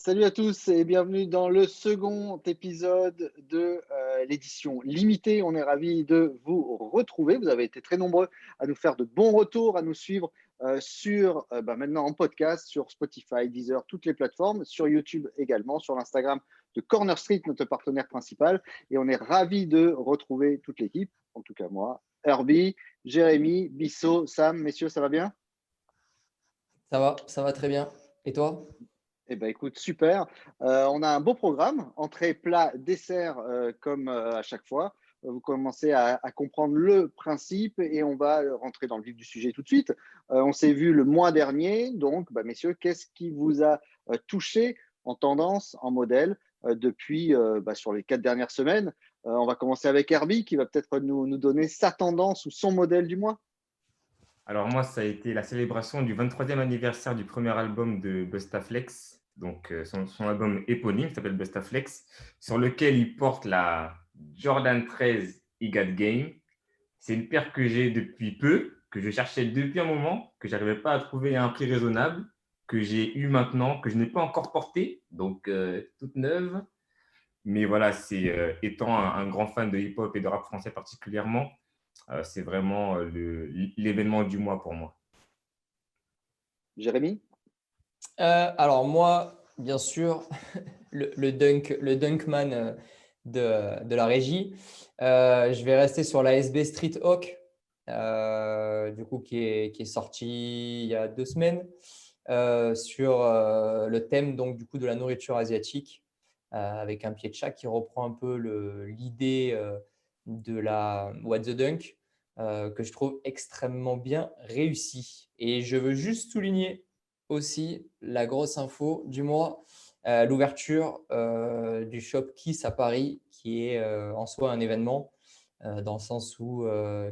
Salut à tous et bienvenue dans le second épisode de l'édition limitée. On est ravis de vous retrouver. Vous avez été très nombreux à nous faire de bons retours, à nous suivre sur maintenant en podcast, sur Spotify, Deezer, toutes les plateformes, sur YouTube également, sur l'Instagram de Corner Street, notre partenaire principal. Et on est ravis de retrouver toute l'équipe, en tout cas moi, Herbie, Jérémy, Bissot, Sam. Messieurs, ça va bien? Ça va très bien. Et toi? Eh ben, écoute, super. On a un beau programme, entrée, plat, dessert, comme à chaque fois. Vous commencez à comprendre le principe et on va rentrer dans le vif du sujet tout de suite. On s'est vu le mois dernier, donc, messieurs, qu'est-ce qui vous a touché en tendance, en modèle, depuis sur les 4 dernières semaines? On va commencer avec Herbie qui va peut-être nous donner sa tendance ou son modèle du mois. Alors moi, ça a été la célébration du 23e anniversaire du premier album de Bustaflex, donc son album éponyme qui s'appelle Bustaflex, sur lequel il porte la Jordan 13 Got Game. C'est une paire que j'ai depuis peu, que je cherchais depuis un moment, que je n'arrivais pas à trouver à un prix raisonnable, que j'ai eu maintenant, que je n'ai pas encore portée, donc toute neuve. Mais voilà, c'est étant un grand fan de hip-hop et de rap français particulièrement, c'est vraiment l'événement du mois pour moi. Jérémy? Alors moi, bien sûr, le Dunkman de la régie. Je vais rester sur la SB Street Hawk, du coup qui est sorti il y a 2 semaines, sur le thème donc du coup de la nourriture asiatique, avec un pied de chat qui reprend un peu l'idée de la What the Dunk, que je trouve extrêmement bien réussi. Et je veux juste souligner aussi la grosse info du mois, l'ouverture du shop Kiss à Paris, qui est en soi un événement, dans le sens où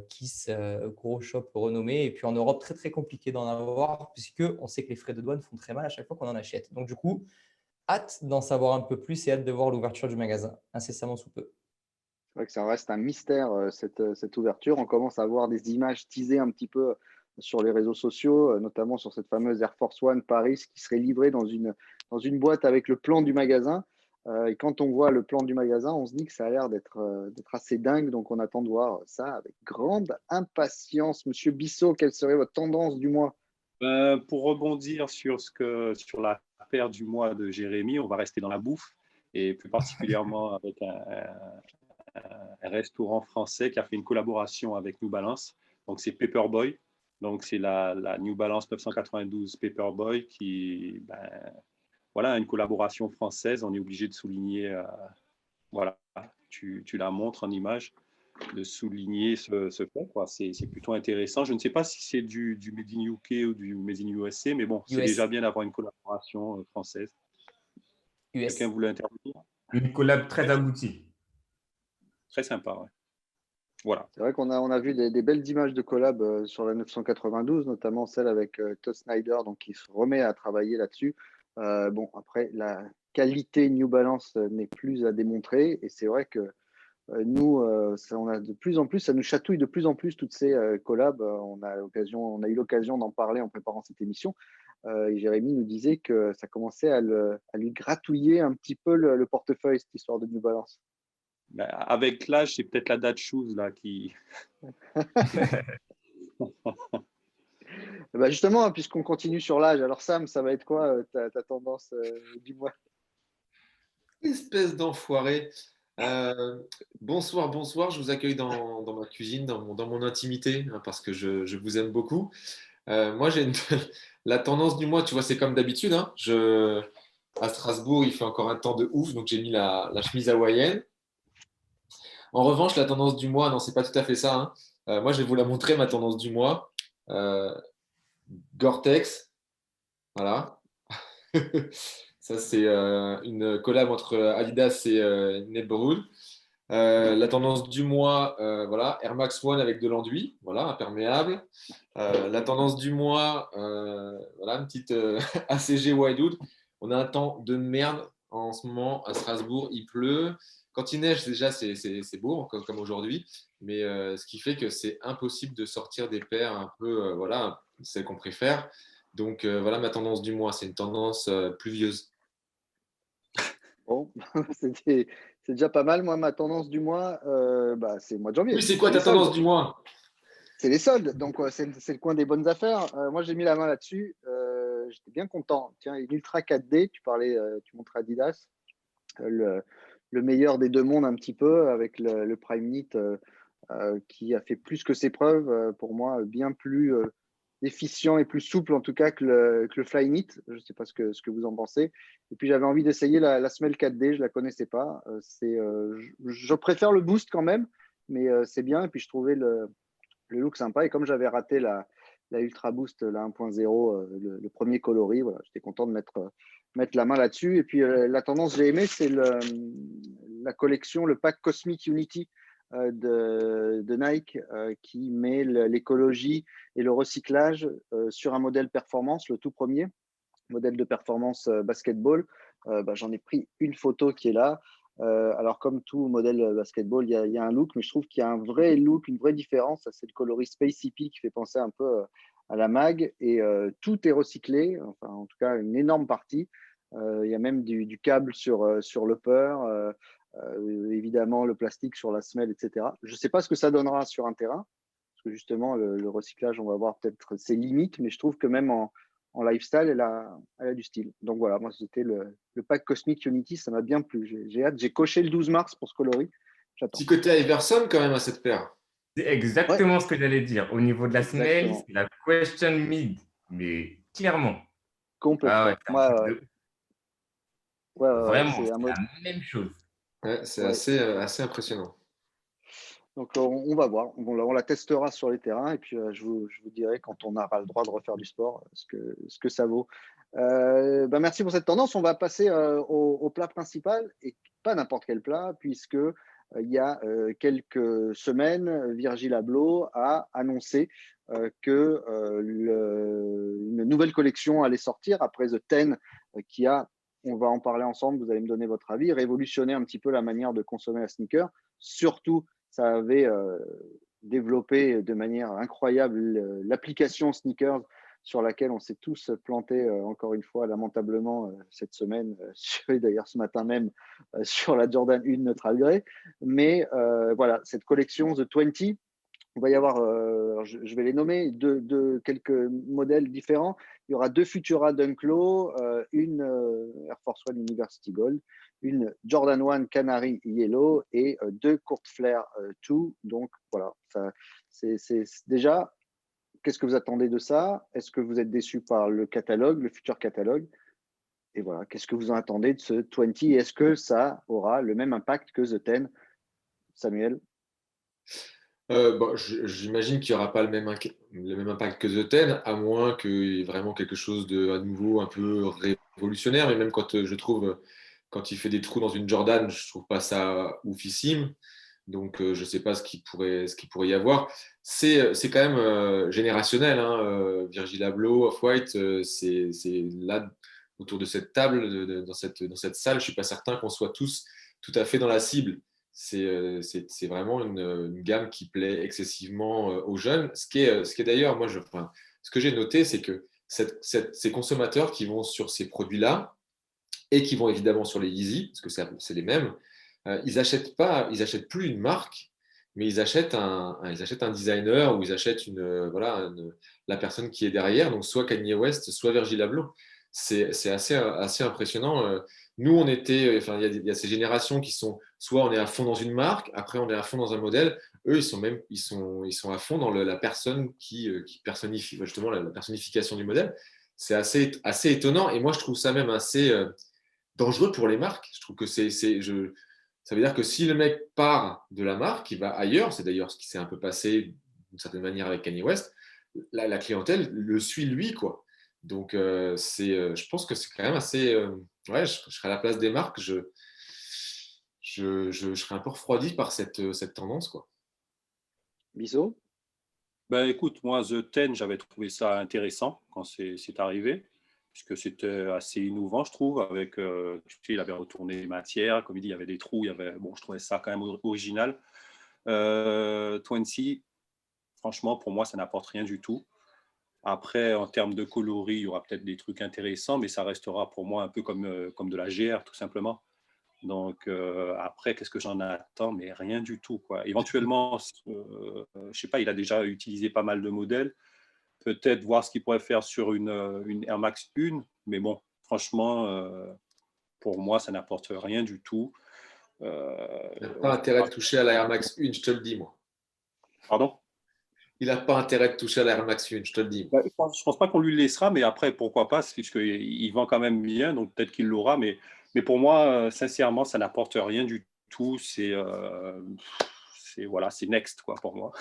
Kiss, gros shop renommé, et puis en Europe très très compliqué d'en avoir, puisque on sait que les frais de douane font très mal à chaque fois qu'on en achète. Donc du coup, hâte d'en savoir un peu plus et hâte de voir l'ouverture du magasin incessamment sous peu. C'est vrai que ça reste un mystère, cette ouverture. On commence à voir des images teasées un petit peu sur les réseaux sociaux, notamment sur cette fameuse Air Force One Paris qui serait livrée dans une boîte avec le plan du magasin. Et quand on voit le plan du magasin, on se dit que ça a l'air d'être assez dingue. Donc, on attend de voir ça avec grande impatience. Monsieur Bissot, quelle serait votre tendance du mois? Pour rebondir sur la paire du mois de Jérémy, on va rester dans la bouffe et plus particulièrement avec un restaurant français qui a fait une collaboration avec New Balance. Donc, c'est Paperboy. Donc, c'est la New Balance 992 Paperboy qui, voilà, une collaboration française. On est obligé de souligner, voilà, tu la montres en image, de souligner ce fait, quoi. C'est plutôt intéressant. Je ne sais pas si c'est du Made in UK ou du Made in USA, mais bon, c'est US, déjà bien d'avoir une collaboration française. Quelqu'un US. voulait intervenir? Une collab très aboutie. Très sympa, ouais. Voilà. C'est vrai qu'on a vu des belles images de collab sur la 992, notamment celle avec Todd Snyder, donc qui se remet à travailler là-dessus. Bon, après, la qualité New Balance n'est plus à démontrer, et c'est vrai que nous, on a de plus en plus, ça nous chatouille de plus en plus toutes ces collabs. On a eu l'occasion d'en parler en préparant cette émission. Et Jérémy nous disait que ça commençait à lui gratouiller un petit peu le portefeuille, cette histoire de New Balance. Avec l'âge, c'est peut-être la date shoes là qui. Justement, puisqu'on continue sur l'âge, alors Sam, ça va être quoi ta tendance du mois? Espèce d'enfoiré. Bonsoir, bonsoir. Je vous accueille dans ma cuisine, dans mon intimité, hein, parce que je vous aime beaucoup. Moi, la tendance du mois, tu vois, c'est comme d'habitude, hein. À Strasbourg, il fait encore un temps de ouf, donc j'ai mis la chemise hawaïenne. En revanche, la tendance du mois, non, c'est pas tout à fait ça, hein. Moi, je vais vous la montrer, ma tendance du mois. Gore-Tex, voilà. Ça, c'est une collab entre Adidas et Neighborhood. La tendance du mois, voilà, Air Max One avec de l'enduit, voilà, imperméable. La tendance du mois, voilà, une petite ACG Widewood. On a un temps de merde en ce moment à Strasbourg, il pleut. Quand il neige, déjà, c'est beau, comme aujourd'hui. Mais ce qui fait que c'est impossible de sortir des paires un peu, voilà, celles qu'on préfère. Donc voilà ma tendance du mois, c'est une tendance pluvieuse. Bon, c'est déjà pas mal. Moi, ma tendance du mois, c'est le mois de janvier. Oui, c'est quoi Les ta tendance soldes. du mois? C'est les soldes, donc c'est le coin des bonnes affaires. Moi, j'ai mis la main là-dessus. J'étais bien content. Tiens, une Ultra 4D, tu montres Adidas, le, le meilleur des deux mondes un petit peu, avec le Prime Knit qui a fait plus que ses preuves. Pour moi, bien plus efficient et plus souple en tout cas que le Flyknit. Je ne sais pas ce que vous en pensez. Et puis, j'avais envie d'essayer la semelle 4D. Je ne la connaissais pas. Je préfère le Boost quand même, mais c'est bien. Et puis, je trouvais le look sympa. Et comme j'avais raté la Ultra Boost, la 1.0, le premier coloris, voilà, j'étais content de mettre la main là-dessus. Et puis, la tendance que j'ai aimée, c'est la collection, le pack Cosmic Unity de Nike qui met l'écologie et le recyclage sur un modèle performance, le tout premier modèle de performance basketball. J'en ai pris une photo qui est là. Alors, comme tout modèle basketball, il y a un look, mais je trouve qu'il y a un vrai look, une vraie différence. C'est le coloris Space Hippie qui fait penser un peu à la mag. Et tout est recyclé, enfin, en tout cas, une énorme partie. Il y a même du câble sur l'upper, évidemment, le plastique sur la semelle, etc. Je ne sais pas ce que ça donnera sur un terrain, parce que justement, le recyclage, on va voir peut-être ses limites, mais je trouve que même en lifestyle, elle a du style. Donc voilà, moi, c'était le pack Cosmic Unity, ça m'a bien plu. J'ai hâte, j'ai coché le 12 mars pour ce coloris. J'attends. Petit côté Iverson quand même à cette paire. C'est Ouais, exactement ce que j'allais dire. Au niveau de la semelle, exactement. c'est la question mid, mais clairement. Ah ouais, Complètement. c'est un truc de Ouais, vraiment, c'est un c'est mode. la même chose. Ouais, c'est Ouais. assez impressionnant. Donc, on va voir. On la testera sur les terrains et puis je vous dirai quand on aura le droit de refaire du sport ce que ça vaut. Merci pour cette tendance. On va passer au plat principal et pas n'importe quel plat, puisque il y a quelques semaines, Virgil Abloh a annoncé que une nouvelle collection allait sortir après The Ten, qui a, on va en parler ensemble, vous allez me donner votre avis, révolutionné un petit peu la manière de consommer la sneaker, surtout ça avait développé de manière incroyable l'application Sneakers sur laquelle on s'est tous plantés, encore une fois, lamentablement, cette semaine, et d'ailleurs ce matin même, sur la Jordan 1 Neutral Grey. Mais voilà, cette collection The 20, on va y avoir, je vais les nommer, quelques modèles différents. Il y aura deux Futura Dunk Low, une Air Force One University Gold, une Jordan 1 Canary Yellow et deux Court Flare 2. Donc voilà, c'est déjà, qu'est-ce que vous attendez de ça? Est-ce que vous êtes déçu par le catalogue, le futur catalogue? Et voilà, qu'est-ce que vous en attendez de ce 20? Est-ce que ça aura le même impact que The 10, Samuel? J'imagine qu'il n'y aura pas le même impact que The Ten, à moins qu'il y ait vraiment quelque chose de à nouveau un peu révolutionnaire. Mais même quand je trouve, quand il fait des trous dans une Jordan, je trouve pas ça oufissime. Donc je ne sais pas ce qu'il pourrait y avoir. C'est quand même générationnel, hein. Virgil Abloh, Off-White, c'est là, autour de cette table, dans cette salle, je ne suis pas certain qu'on soit tous tout à fait dans la cible. C'est vraiment une gamme qui plaît excessivement aux jeunes. Ce qui est d'ailleurs, ce que j'ai noté, c'est que ces consommateurs qui vont sur ces produits-là et qui vont évidemment sur les Yeezy, parce que c'est les mêmes, ils achètent plus une marque, mais ils achètent un designer ou ils achètent la personne qui est derrière, donc soit Kanye West, soit Virgil Abloh. C'est assez impressionnant. Nous, il y a ces générations qui sont, soit on est à fond dans une marque, après on est à fond dans un modèle. Eux, ils sont à fond dans la personne qui personnifie, justement la personnification du modèle. C'est assez étonnant et moi je trouve ça même assez dangereux pour les marques. Je trouve que ça veut dire que si le mec part de la marque, il va ailleurs. C'est d'ailleurs ce qui s'est un peu passé d'une certaine manière avec Kanye West. La clientèle le suit lui, quoi. Donc, je pense que c'est quand même assez. Ouais, je serais à la place des marques. Je serais un peu refroidi par cette tendance, quoi. Bisous. Ben, écoute, moi, The Ten, j'avais trouvé ça intéressant quand c'est arrivé, puisque c'était assez innovant, je trouve, avec, tu sais, il avait retourné les matières, comme il dit, il y avait des trous, bon, je trouvais ça quand même original. 20, franchement, pour moi, ça n'apporte rien du tout. Après, en termes de coloris, il y aura peut-être des trucs intéressants, mais ça restera pour moi un peu comme de la GR, tout simplement. Donc, après, qu'est-ce que j'en attends? Mais rien du tout, quoi. Éventuellement, je sais pas, il a déjà utilisé pas mal de modèles. Peut-être voir ce qu'il pourrait faire sur une Air Max 1, mais bon, franchement, pour moi, ça n'apporte rien du tout. Il n'a pas intérêt de toucher à la Air Max 1, je te le dis, moi. Pardon? Il n'a pas intérêt de toucher à la Air Max 1, je te le dis. Je pense pas qu'on lui laissera, mais après, pourquoi pas, puisqu'il vend quand même bien, donc peut-être qu'il l'aura. Mais pour moi, sincèrement, ça n'apporte rien du tout. Voilà, c'est next, quoi, pour moi.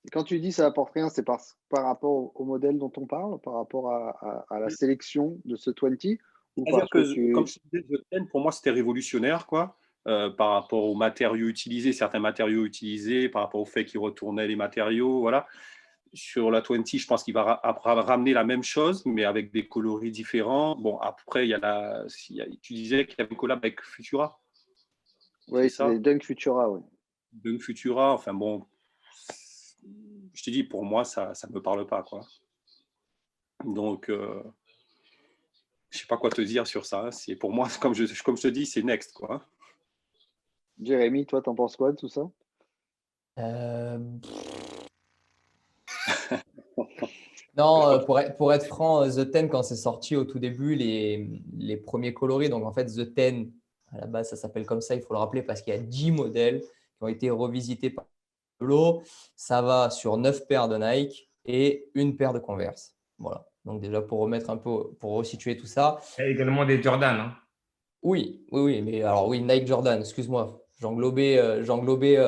Et quand tu dis ça apporte rien, c'est par rapport au modèle dont on parle, par rapport à la sélection de ce 20, ou C'est-à-dire parce que que, comme je disais, The 10, pour moi, c'était révolutionnaire, quoi, par rapport aux matériaux utilisés, certains matériaux utilisés, par rapport au fait qu'il retournait les matériaux, voilà. Sur la 20, je pense qu'il va ramener la même chose, mais avec des coloris différents. Bon, après, tu disais qu'il y avait une collab avec Futura. Oui, c'est ça, c'est Dunk Futura, oui. Dunk Futura. Enfin bon, je te dis, pour moi, ça ne me parle pas, quoi. Donc, je sais pas quoi te dire sur ça. C'est pour moi, comme je te dis, c'est next, quoi. Jérémy, toi, t'en penses quoi de tout ça? Euh, Non, pour être franc, The 10, quand c'est sorti au tout début, les premiers coloris, donc en fait, The 10, à la base, ça s'appelle comme ça, il faut le rappeler, parce qu'il y a 10 modèles qui ont été revisités par Polo. Ça va sur 9 paires de Nike et une paire de Converse. Voilà. Donc, déjà, pour remettre un peu, pour resituer tout ça. Il y a également des Jordan. Hein. Oui, mais alors oui, Nike Jordan, excuse-moi. J'englobais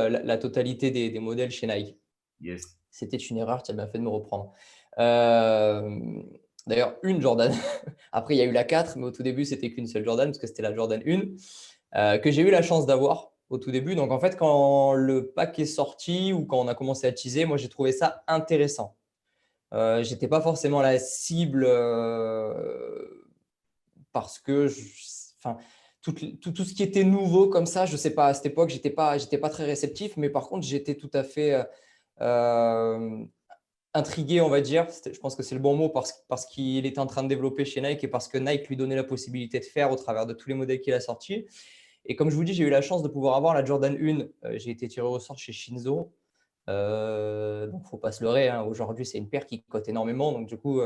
la totalité des modèles chez Nike. Yes. C'était une erreur, tu as bien fait de me reprendre. D'ailleurs, une Jordan. Après, il y a eu la 4, mais au tout début, c'était qu'une seule Jordan, parce que c'était la Jordan 1, que j'ai eu la chance d'avoir au tout début. Donc, en fait, quand le pack est sorti ou quand on a commencé à teaser, moi, j'ai trouvé ça intéressant. Je n'étais pas forcément la cible parce que tout ce qui était nouveau comme ça, je ne sais pas, à cette époque, je n'étais pas très réceptif, mais par contre, j'étais tout à fait intrigué, on va dire. Je pense que c'est le bon mot parce qu'il était en train de développer chez Nike et parce que Nike lui donnait la possibilité de faire au travers de tous les modèles qu'il a sortis. Et comme je vous dis, j'ai eu la chance de pouvoir avoir la Jordan 1. J'ai été tiré au sort chez Shinzo. Donc, il ne faut pas se leurrer. Hein. Aujourd'hui, c'est une paire qui cote énormément. Donc, du coup,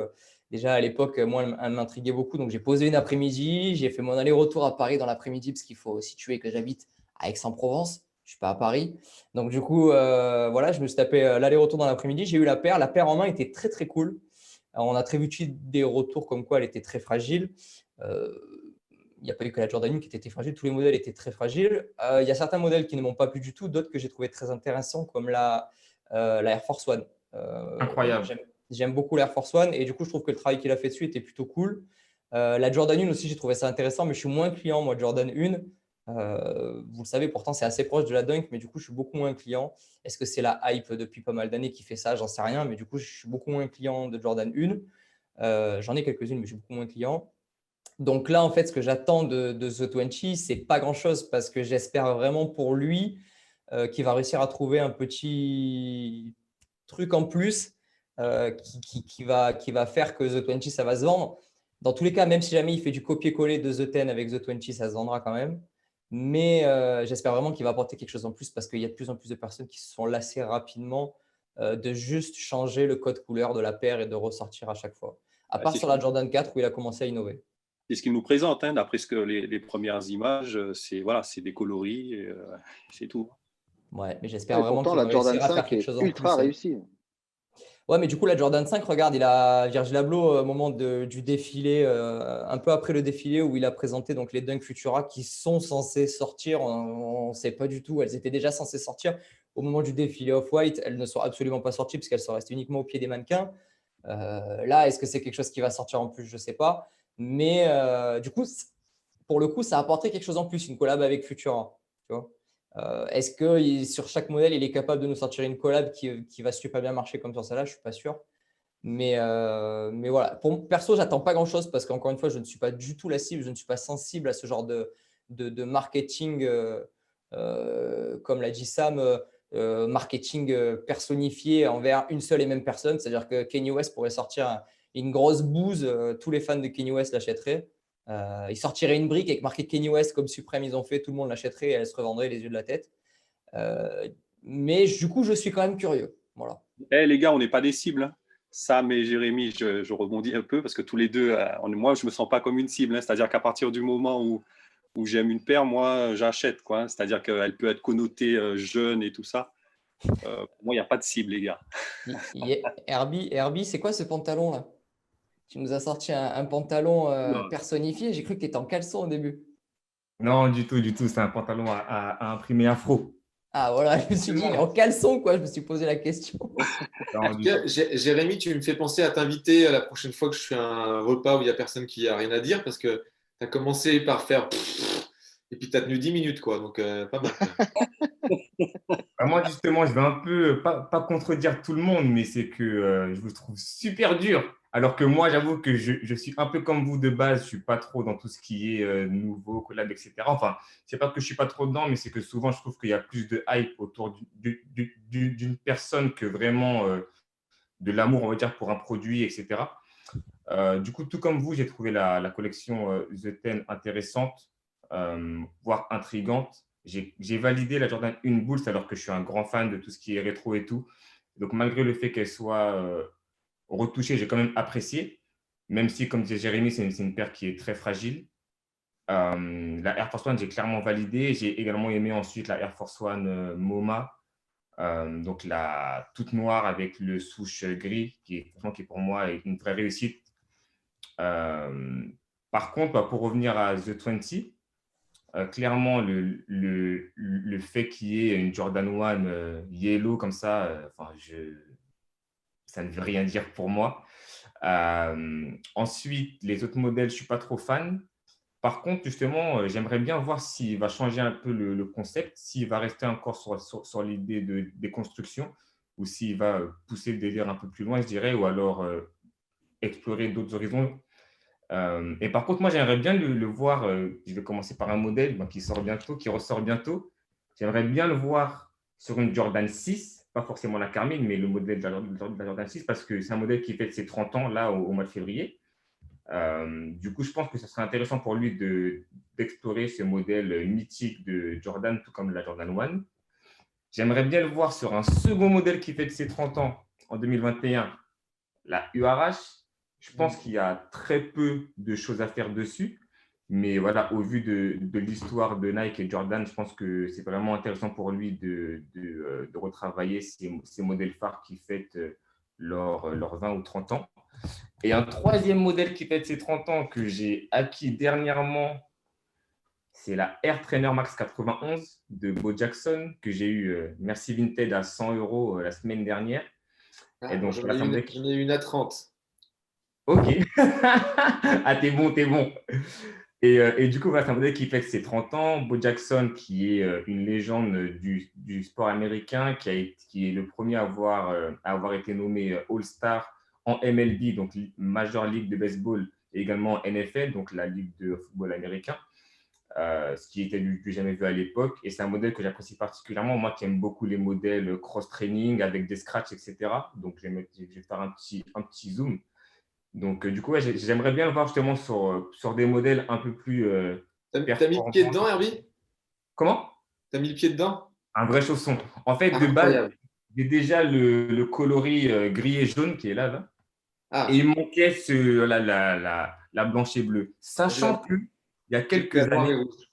déjà à l'époque, moi, elle m'intriguait beaucoup. Donc, j'ai posé une après-midi. J'ai fait mon aller-retour à Paris dans l'après-midi parce qu'il faut situer que j'habite à Aix-en-Provence. Je ne suis pas à Paris. Donc, du coup, voilà, je me suis tapé l'aller-retour dans l'après-midi. J'ai eu la paire. La paire en main était très, très cool. Alors, on a très vite eu des retours comme quoi elle était très fragile. Il n'y a pas eu que la Jordan 1 qui était fragile. Tous les modèles étaient très fragiles. Il y a certains modèles qui ne m'ont pas plu du tout. D'autres que j'ai trouvé très intéressants, comme la Air Force One. Incroyable. J'aime beaucoup l'Air Force One. Et du coup, je trouve que le travail qu'il a fait dessus était plutôt cool. La Jordan 1 aussi, j'ai trouvé ça intéressant. Mais je suis moins client, moi, de Jordan 1. Vous le savez, pourtant, c'est assez proche de la Dunk, mais du coup, je suis beaucoup moins client. Est-ce que c'est la hype depuis pas mal d'années qui fait ça? J'en sais rien, mais du coup, je suis beaucoup moins client de Jordan 1. J'en ai quelques-unes, mais je suis beaucoup moins client. Donc là, en fait, ce que j'attends de The 20, c'est pas grand-chose parce que j'espère vraiment pour lui qu'il va réussir à trouver un petit truc en plus qui va faire que The 20, ça va se vendre. Dans tous les cas, même si jamais il fait du copier-coller de The 10 avec The 20, ça se vendra quand même. Mais j'espère vraiment qu'il va apporter quelque chose en plus parce qu'il y a de plus en plus de personnes qui se sont lassées rapidement de juste changer le code couleur de la paire et de ressortir à chaque fois. À part sur la Jordan 4 où il a commencé à innover. C'est ce qu'il nous présente, hein, d'après ce que les premières images, c'est des coloris, c'est tout. Ouais, mais j'espère vraiment pourtant, qu'il va la Jordan réussir à faire 5 quelque est chose en ultra plus. réussie. Ouais, mais du coup, la Jordan 5, regarde, il a Virgil Abloh au moment du défilé, un peu après le défilé où il a présenté donc, les Dunk Futura qui sont censés sortir. On ne sait pas du tout. Elles étaient déjà censées sortir au moment du défilé Off-White. Elles ne sont absolument pas sorties puisqu'elles sont restées uniquement au pied des mannequins. Là, est-ce que c'est quelque chose qui va sortir en plus? Je ne sais pas. Mais du coup, pour le coup, ça apporterait quelque chose en plus, une collab avec Futura. Tu vois. Est-ce que sur chaque modèle, il est capable de nous sortir une collab qui va super bien marcher comme sur celle-là? Je ne suis pas sûr. Mais voilà. Perso, j'attends pas grand-chose parce qu'encore une fois, je ne suis pas du tout la cible. Je ne suis pas sensible à ce genre de marketing, comme l'a dit Sam, marketing personnifié envers une seule et même personne. C'est-à-dire que Kanye West pourrait sortir une grosse bouse. Tous les fans de Kanye West l'achèteraient. Ils sortiraient une brique avec marqué Kanye West comme Supreme, ils ont fait, tout le monde l'achèterait et elle se revendrait les yeux de la tête. Mais du coup, je suis quand même curieux. Voilà. Les gars, on n'est pas des cibles, hein. Sam et Jérémy, je rebondis un peu parce que tous les deux, moi, je ne me sens pas comme une cible, hein. C'est-à-dire qu'à partir du moment où j'aime une paire, moi, j'achète, quoi, hein. C'est-à-dire qu'elle peut être connotée jeune et tout ça. Pour moi, il n'y a pas de cible, les gars. Herbie, c'est quoi ce pantalon là? Tu nous as sorti un pantalon Oula. personnifié. J'ai cru que tu étais en caleçon au début. Non, du tout, du tout. C'est un pantalon à imprimer afro. Ah voilà, je me suis dit, mais en caleçon quoi, je me suis posé la question. Non, En tout cas, Jérémy, tu me fais penser à t'inviter la prochaine fois que je fais un repas où il n'y a personne qui a rien à dire parce que tu as commencé par faire et puis tu as tenu 10 minutes, quoi. Donc, pas mal. Moi, justement, je vais un peu, pas contredire tout le monde, mais c'est que je vous trouve super dur. Alors que moi, j'avoue que je suis un peu comme vous de base. Je ne suis pas trop dans tout ce qui est nouveau, collab, etc. Enfin, c'est pas que je ne suis pas trop dedans, mais c'est que souvent, je trouve qu'il y a plus de hype autour d'une personne que vraiment de l'amour, on va dire, pour un produit, etc. Du coup, tout comme vous, j'ai trouvé la collection The Ten intéressante, voire intrigante. J'ai validé la Jordan 1 Bulls alors que je suis un grand fan de tout ce qui est rétro et tout. Donc, malgré le fait qu'elle soit retouchée, j'ai quand même apprécié. Même si, comme disait Jérémy, c'est une paire qui est très fragile. La Air Force One, j'ai clairement validé. J'ai également aimé ensuite la Air Force One MoMA, donc la toute noire avec le souche gris, qui pour moi est une vraie réussite. Par contre, pour revenir à The 20, clairement, le fait qu'il y ait une Jordan 1 yellow comme ça, ça ne veut rien dire pour moi. Ensuite, les autres modèles, je ne suis pas trop fan. Par contre, justement, j'aimerais bien voir s'il va changer un peu le concept, s'il va rester encore sur l'idée de déconstruction ou s'il va pousser le délire un peu plus loin, je dirais, ou alors explorer d'autres horizons. Et par contre, moi, j'aimerais bien le voir. Je vais commencer par un modèle qui sort bientôt, qui ressort bientôt. J'aimerais bien le voir sur une Jordan 6, pas forcément la Carmine, mais le modèle de la Jordan 6, parce que c'est un modèle qui fête ses 30 ans là au mois de février. Du coup, je pense que ce serait intéressant pour lui d'explorer ce modèle mythique de Jordan, tout comme la Jordan 1. J'aimerais bien le voir sur un second modèle qui fête ses 30 ans en 2021, la URH. Je pense qu'il y a très peu de choses à faire dessus. Mais voilà, au vu de l'histoire de Nike et Jordan, je pense que c'est vraiment intéressant pour lui de retravailler ces modèles phares qui fêtent leurs 20 ou 30 ans. Et un troisième modèle qui fête ses 30 ans que j'ai acquis dernièrement, c'est la Air Trainer Max 91 de Bo Jackson que j'ai eu Merci Vinted à 100 € la semaine dernière. Ah, Et donc, j'en voilà, ça me dit... ai une à 30. Ok. Ah, t'es bon, t'es bon. Et du coup, voilà, c'est un modèle qui fête ses 30 ans. Bo Jackson, qui est une légende du sport américain, qui est le premier à avoir été nommé All-Star en MLB, donc Major League de Baseball, et également en NFL, donc la Ligue de football américain, ce qui était du jamais vu à l'époque. Et c'est un modèle que j'apprécie particulièrement, moi qui aime beaucoup les modèles cross-training avec des scratchs, etc. Donc, je vais faire un petit zoom. Donc, du coup, ouais, j'aimerais bien le voir justement sur des modèles un peu plus T'as mis le pied dedans, performants. Herbie? Comment? T'as mis le pied dedans? Un vrai chausson. En fait, de base, Incroyable. j'ai déjà le coloris gris et jaune qui est là. Et Ah, il manquait la blanche et bleue. j'ai Sachant la, qu'il y a j'ai la quelques noire années, et rouge.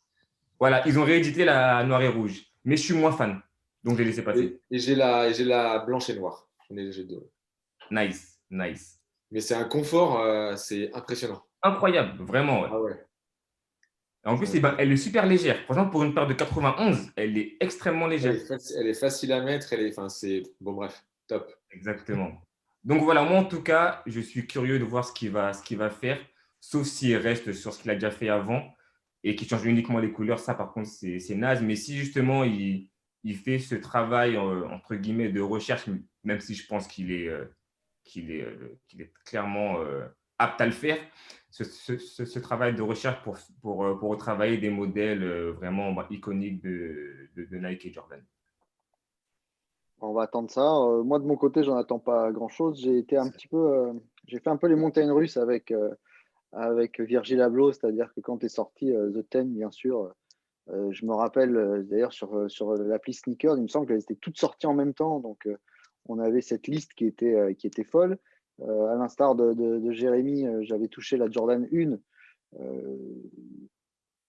voilà, ils ont réédité la noire et rouge. Mais je suis moins fan. Donc, j'ai laissé passer. Et j'ai la blanche et noire. J'ai deux. Nice, nice. Mais c'est un confort, c'est impressionnant. Incroyable, vraiment. Ouais. Ah ouais. En plus, eh ben, elle est super légère. Franchement, pour une paire de 91, elle est extrêmement légère. Elle est facile à mettre. Enfin, c'est bon, bref, top. Exactement. Donc voilà, moi en tout cas, je suis curieux de voir ce qu'il va faire, sauf s'il reste sur ce qu'il a déjà fait avant et qu'il change uniquement les couleurs. Ça, par contre, c'est naze. Mais si justement il fait ce travail, entre guillemets, de recherche, même si je pense qu'il est clairement apte à le faire, ce travail de recherche pour retravailler des modèles vraiment iconiques de Nike et Jordan. On va attendre ça. Moi, de mon côté, j'en attends pas grand-chose. J'ai été un petit peu, j'ai fait un peu les montagnes russes avec avec Virgil Abloh, c'est-à-dire que quand est sorti The Ten, bien sûr, je me rappelle d'ailleurs sur l'appli Sneaker, il me semble qu'elles étaient toutes sorties en même temps, donc on avait cette liste qui était folle. À l'instar de Jérémy, j'avais touché la Jordan 1.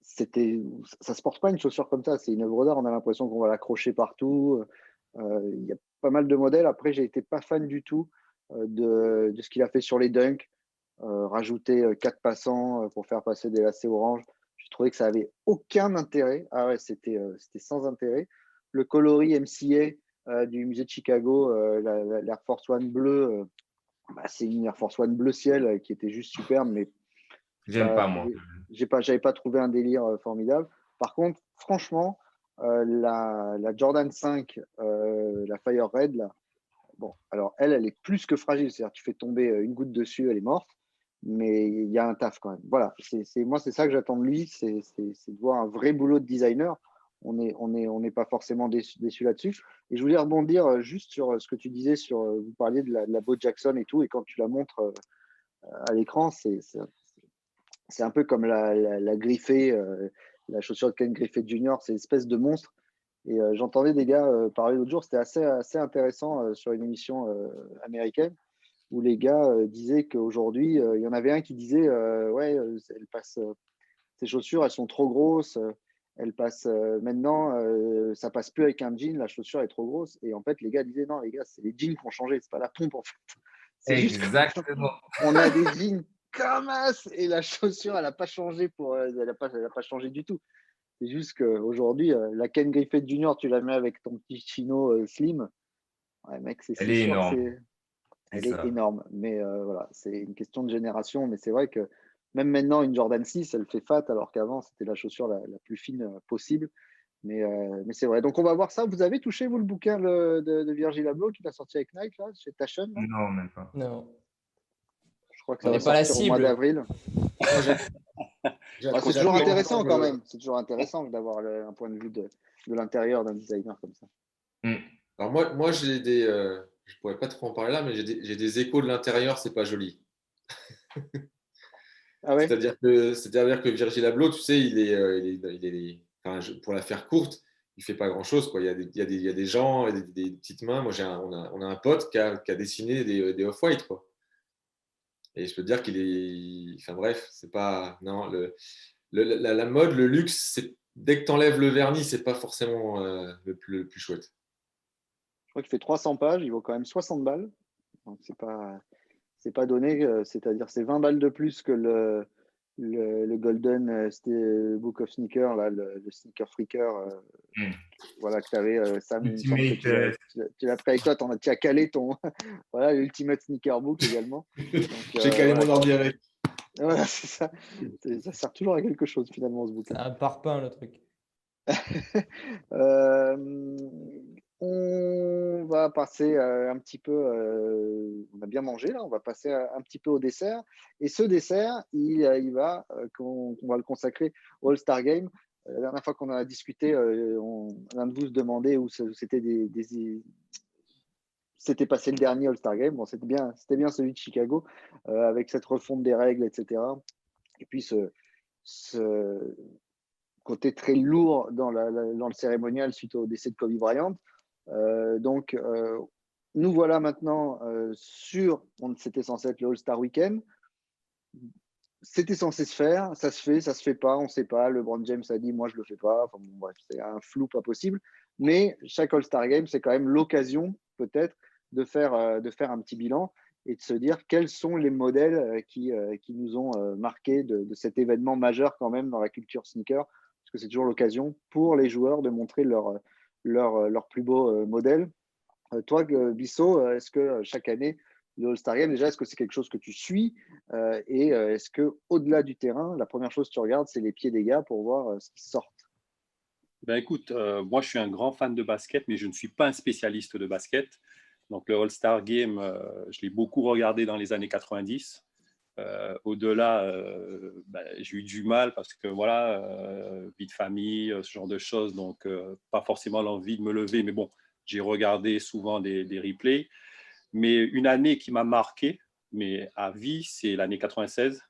Ça se porte pas une chaussure comme ça, c'est une œuvre d'art, on a l'impression qu'on va l'accrocher partout. Il y a pas mal de modèles. Après, j'ai été pas fan du tout de ce qu'il a fait sur les dunks, rajouter 4 passants pour faire passer des lacets orange. J'ai trouvé que ça avait aucun intérêt. Ah ouais, c'était sans intérêt. Le coloris MCA du musée de Chicago, l'Air Force One bleu, c'est une Air Force One bleu ciel qui était juste superbe, mais J'aime pas, moi. j'avais pas trouvé un délire formidable. Par contre, franchement, la Jordan 5, la Fire Red, là, bon, alors elle est plus que fragile. C'est-à-dire, tu fais tomber une goutte dessus, elle est morte, mais il y a un taf quand même. Voilà, moi, c'est ça que j'attends de lui, c'est de voir un vrai boulot de designer. On n'est pas forcément déçu là-dessus. Et je voulais rebondir juste sur ce que tu disais, vous parliez de la Bo Jackson et tout, et quand tu la montres à l'écran, c'est un peu comme la Griffey, la chaussure de Ken Griffey Jr., c'est une espèce de monstre. Et j'entendais des gars parler l'autre jour, c'était assez intéressant sur une émission américaine, où les gars disaient qu'aujourd'hui, il y en avait un qui disait ouais, ces chaussures, elles sont trop grosses, elles passent maintenant, ça passe plus avec un jean, la chaussure est trop grosse. Et en fait, les gars disaient non, les gars, c'est les jeans qui ont changé, c'est pas la pompe en fait. C'est juste Exactement. on a des jeans comme as et la chaussure, elle n'a pas changé elle a pas changé du tout. C'est juste qu'aujourd'hui, la Ken Griffey Jr., tu la mets avec ton petit chino slim. Ouais, mec, c'est Elle est sûr, énorme. elle C'est est ça. énorme. Mais voilà, c'est une question de génération. Mais c'est vrai que même maintenant, une Jordan 6, elle fait fat, alors qu'avant, c'était la chaussure la plus fine possible. Mais c'est vrai. Donc, on va voir ça. Vous avez touché, vous, le bouquin de Virgil Abloh qu'il a sorti avec Nike, là, chez Taschen, là. Non, même pas. Non, Je crois que on ça va n'est pas la sortir au mois cible. d'avril. Moi, C'est toujours j'attends intéressant quand encore, même. C'est toujours intéressant d'avoir un point de vue de l'intérieur d'un designer comme ça. Mm. Alors moi je pourrais pas trop en parler là, mais j'ai des échos de l'intérieur, c'est pas joli. Ah ouais? C'est-à-dire que Virgil Abloh, tu sais, enfin, pour la faire courte, il fait pas grand-chose, quoi. Il y a des gens, et des petites mains. Moi, on a un pote qui a dessiné des off-white, quoi. Et je peux te dire qu'il est. Enfin bref, c'est pas. Non, la mode, le luxe, dès que tu enlèves le vernis, c'est pas forcément le plus chouette. Je crois qu'il fait 300 pages, il vaut quand même 60 balles. Donc, c'est pas donné. C'est-à-dire, c'est 20 balles de plus que le Golden Book of Sneakers, là, le Sneaker Freaker. Mm. Voilà, que tu avais, Sam, il me semble que Ultimate. tu l'as pris avec toi. Tu as calé ton. Voilà, l'Ultimate Sneaker Book également. Donc, J'ai calé mon ordi avec. Voilà, c'est ça. Ça sert toujours à quelque chose, finalement, ce C'est bouquin. un parpaing, le truc. Euh, on va passer un petit peu, on a bien mangé là, on va passer un petit peu au dessert. Et ce dessert, il va, qu'on va le consacrer au All-Star Game. La dernière fois qu'on en a discuté, l'un de vous se demandait où c'était s'était passé le dernier All-Star Game. Bon, c'était bien celui de Chicago, avec cette refonte des règles, etc. Et puis ce côté très lourd dans le cérémonial suite au décès de Kobe Bryant. Donc, nous voilà maintenant c'était censé être le All-Star Weekend. C'était censé se faire, ça se fait pas, on ne sait pas. LeBron James a dit, moi je le fais pas. Enfin, bon, bref, c'est un flou pas possible. Mais chaque All-Star Game, c'est quand même l'occasion, peut-être, de faire un petit bilan et de se dire quels sont les modèles qui nous ont marqué de cet événement majeur quand même dans la culture sneaker, parce que c'est toujours l'occasion pour les joueurs de montrer leur plus beau modèle. Toi, Bissot, est-ce que chaque année, le All-Star Game, déjà, est-ce que c'est quelque chose que tu suis et est-ce que au-delà du terrain, la première chose que tu regardes, c'est les pieds des gars pour voir ce qui sort? Ben écoute, moi je suis un grand fan de basket, mais je ne suis pas un spécialiste de basket. Donc le All-Star Game, je l'ai beaucoup regardé dans les années 90. Au-delà, j'ai eu du mal parce que voilà, vie de famille, ce genre de choses, donc pas forcément l'envie de me lever, mais bon, j'ai regardé souvent des replays. Mais une année qui m'a marqué, mais à vie, c'est l'année 96,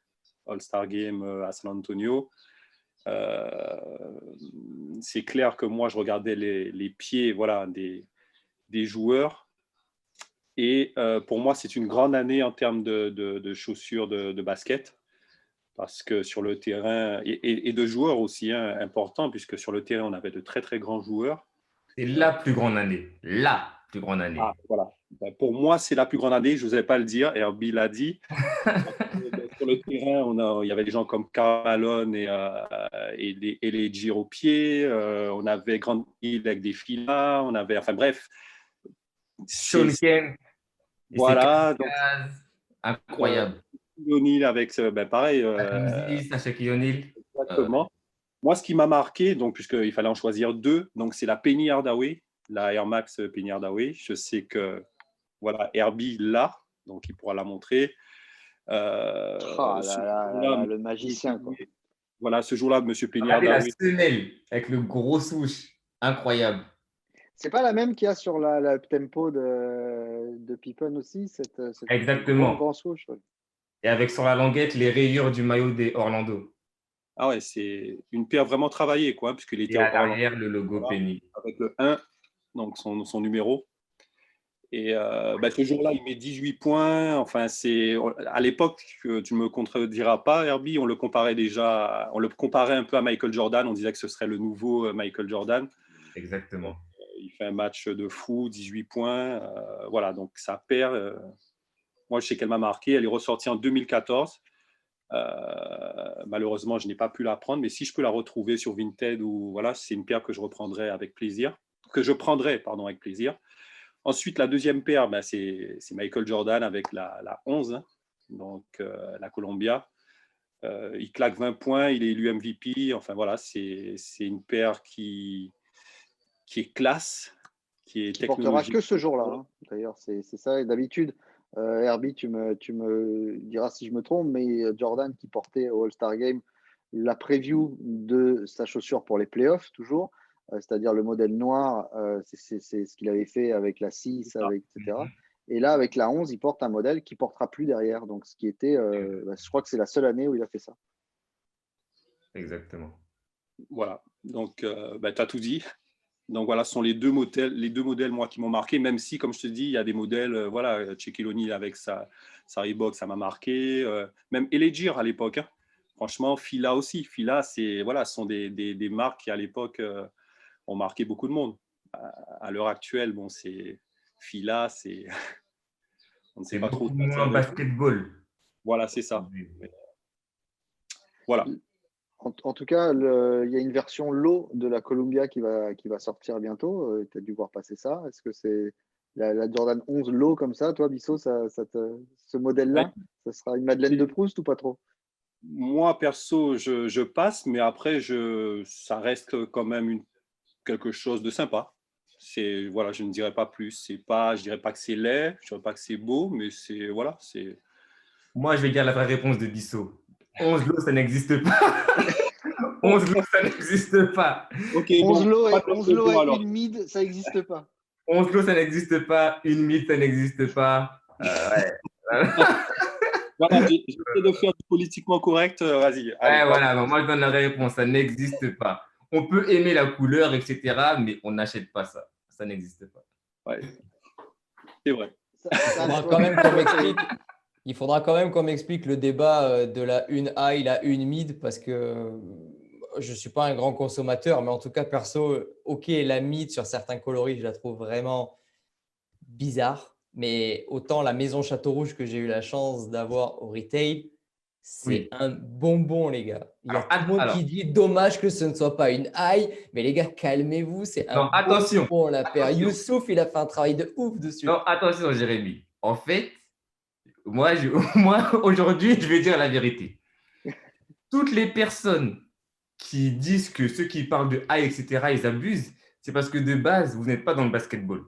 All-Star Game à San Antonio. C'est clair que moi, je regardais les pieds voilà, des joueurs. Et pour moi, c'est une grande année en termes de chaussures de basket. Parce que sur le terrain, et de joueurs aussi importants, puisque sur le terrain, on avait de très, très grands joueurs. C'est la plus grande année. La plus grande année. Ah, voilà. Ben, pour moi, c'est la plus grande année. Je n'osais pas le dire. Herbie l'a dit. Sur le terrain, il y avait des gens comme Karl Malone et les Giro pieds. On avait Grant Hill avec des filas. On avait, enfin bref. Sean Kemp. Voilà. Donc, incroyable. O'Neal avec, ben, pareil. Shaquille O'Neal. Exactement. Moi, ce qui m'a marqué, donc, puisqu'il fallait en choisir deux, donc c'est la Penny Hardaway, la Air Max Penny Hardaway. Je sais que voilà, Herbie l'a, donc il pourra la montrer. Le magicien, quoi. Voilà, ce jour-là, Monsieur Penny Regardez la Hardaway. semelle avec le gros souche. Incroyable. C'est pas la même qu'il y a sur la tempo de Pippen aussi, cette Exactement. grand swoosh, ouais. Et avec sur la languette les rayures du maillot des Orlando. Ah ouais, c'est une paire vraiment travaillée, quoi, puisqu'il était et à l'arrière le logo Penny. Avec le 1, donc son numéro. Et ce jour-là, il met 18 points. Enfin, c'est à l'époque, tu ne me contrediras pas, Herbie, on le comparait un peu à Michael Jordan. On disait que ce serait le nouveau Michael Jordan. Exactement. Il fait un match de fou, 18 points. Voilà, donc sa paire, moi, je sais qu'elle m'a marqué. Elle est ressortie en 2014. Malheureusement, je n'ai pas pu la prendre, mais si je peux la retrouver sur Vinted, ou voilà, c'est une paire que je reprendrai avec plaisir, avec plaisir. Ensuite, la deuxième paire, c'est Michael Jordan avec la 11, hein, donc la Columbia. Il claque 20 points, il est élu MVP. Enfin voilà, c'est une paire qui est classe, qui est technologique. Portera que ce jour-là, hein. D'ailleurs, c'est ça. Et d'habitude, Herbie, tu me diras si je me trompe, mais Jordan qui portait au All-Star Game la preview de sa chaussure pour les playoffs, toujours, c'est-à-dire le modèle noir, c'est ce qu'il avait fait avec la 6, etc. Et là, avec la 11, il porte un modèle qui ne portera plus derrière. Donc, ce qui était, je crois que c'est la seule année où il a fait ça. Exactement. Voilà, donc tu as tout dit. Donc voilà, ce sont les deux modèles moi qui m'ont marqué, même si, comme je te dis, il y a des modèles, voilà, Shaquille O'Neal avec sa Reebok, ça m'a marqué. Même Elegir à l'époque, hein. Franchement, Fila aussi. Fila, ce sont des marques qui à l'époque ont marqué beaucoup de monde. À l'heure actuelle, bon, c'est Fila, c'est on ne sait pas trop. C'est beaucoup moins basketball. Voilà, c'est ça. Voilà. En tout cas, il y a une version low de la Columbia qui va sortir bientôt. Tu as dû voir passer ça. Est-ce que c'est la Jordan 11 low comme ça, toi, Bissot, ce modèle-là, ça sera une Madeleine de Proust ou pas trop? Moi, perso, je passe, mais après, ça reste quand même quelque chose de sympa. Voilà, je ne dirais pas plus. Je dirais pas que c'est laid, je dirais pas que c'est beau, mais voilà, c'est. Moi, je vais dire la vraie réponse de Bissot. 11 lots, ça n'existe pas. 11 lots, ça n'existe pas. Okay, 11 lots et une mid, ça n'existe pas. 11 lots, ça n'existe pas. Une mid, ça n'existe pas. Ouais. Voilà, j'essaie de faire du politiquement correct. Vas-y. Ouais, voilà, moi, je donne la réponse. Ça n'existe pas. On peut aimer la couleur, etc., mais on n'achète pas ça. Ça n'existe pas. Ouais. C'est vrai. Il faudra quand même qu'on m'explique le débat de la une high, la une mid, parce que je ne suis pas un grand consommateur, mais en tout cas, perso, ok, la mid sur certains coloris, je la trouve vraiment bizarre. Mais autant la maison Château Rouge que j'ai eu la chance d'avoir au retail, c'est un bonbon, les gars. Il y a tout le monde qui dit dommage que ce ne soit pas une high, mais les gars, calmez-vous, c'est un bonbon, la paire. Youssouf, il a fait un travail de ouf dessus. Non, attention, Jérémy. En fait, moi aujourd'hui, je vais dire la vérité. Toutes les personnes qui disent que ceux qui parlent de high, etc., ils abusent, c'est parce que de base, vous n'êtes pas dans le basketball.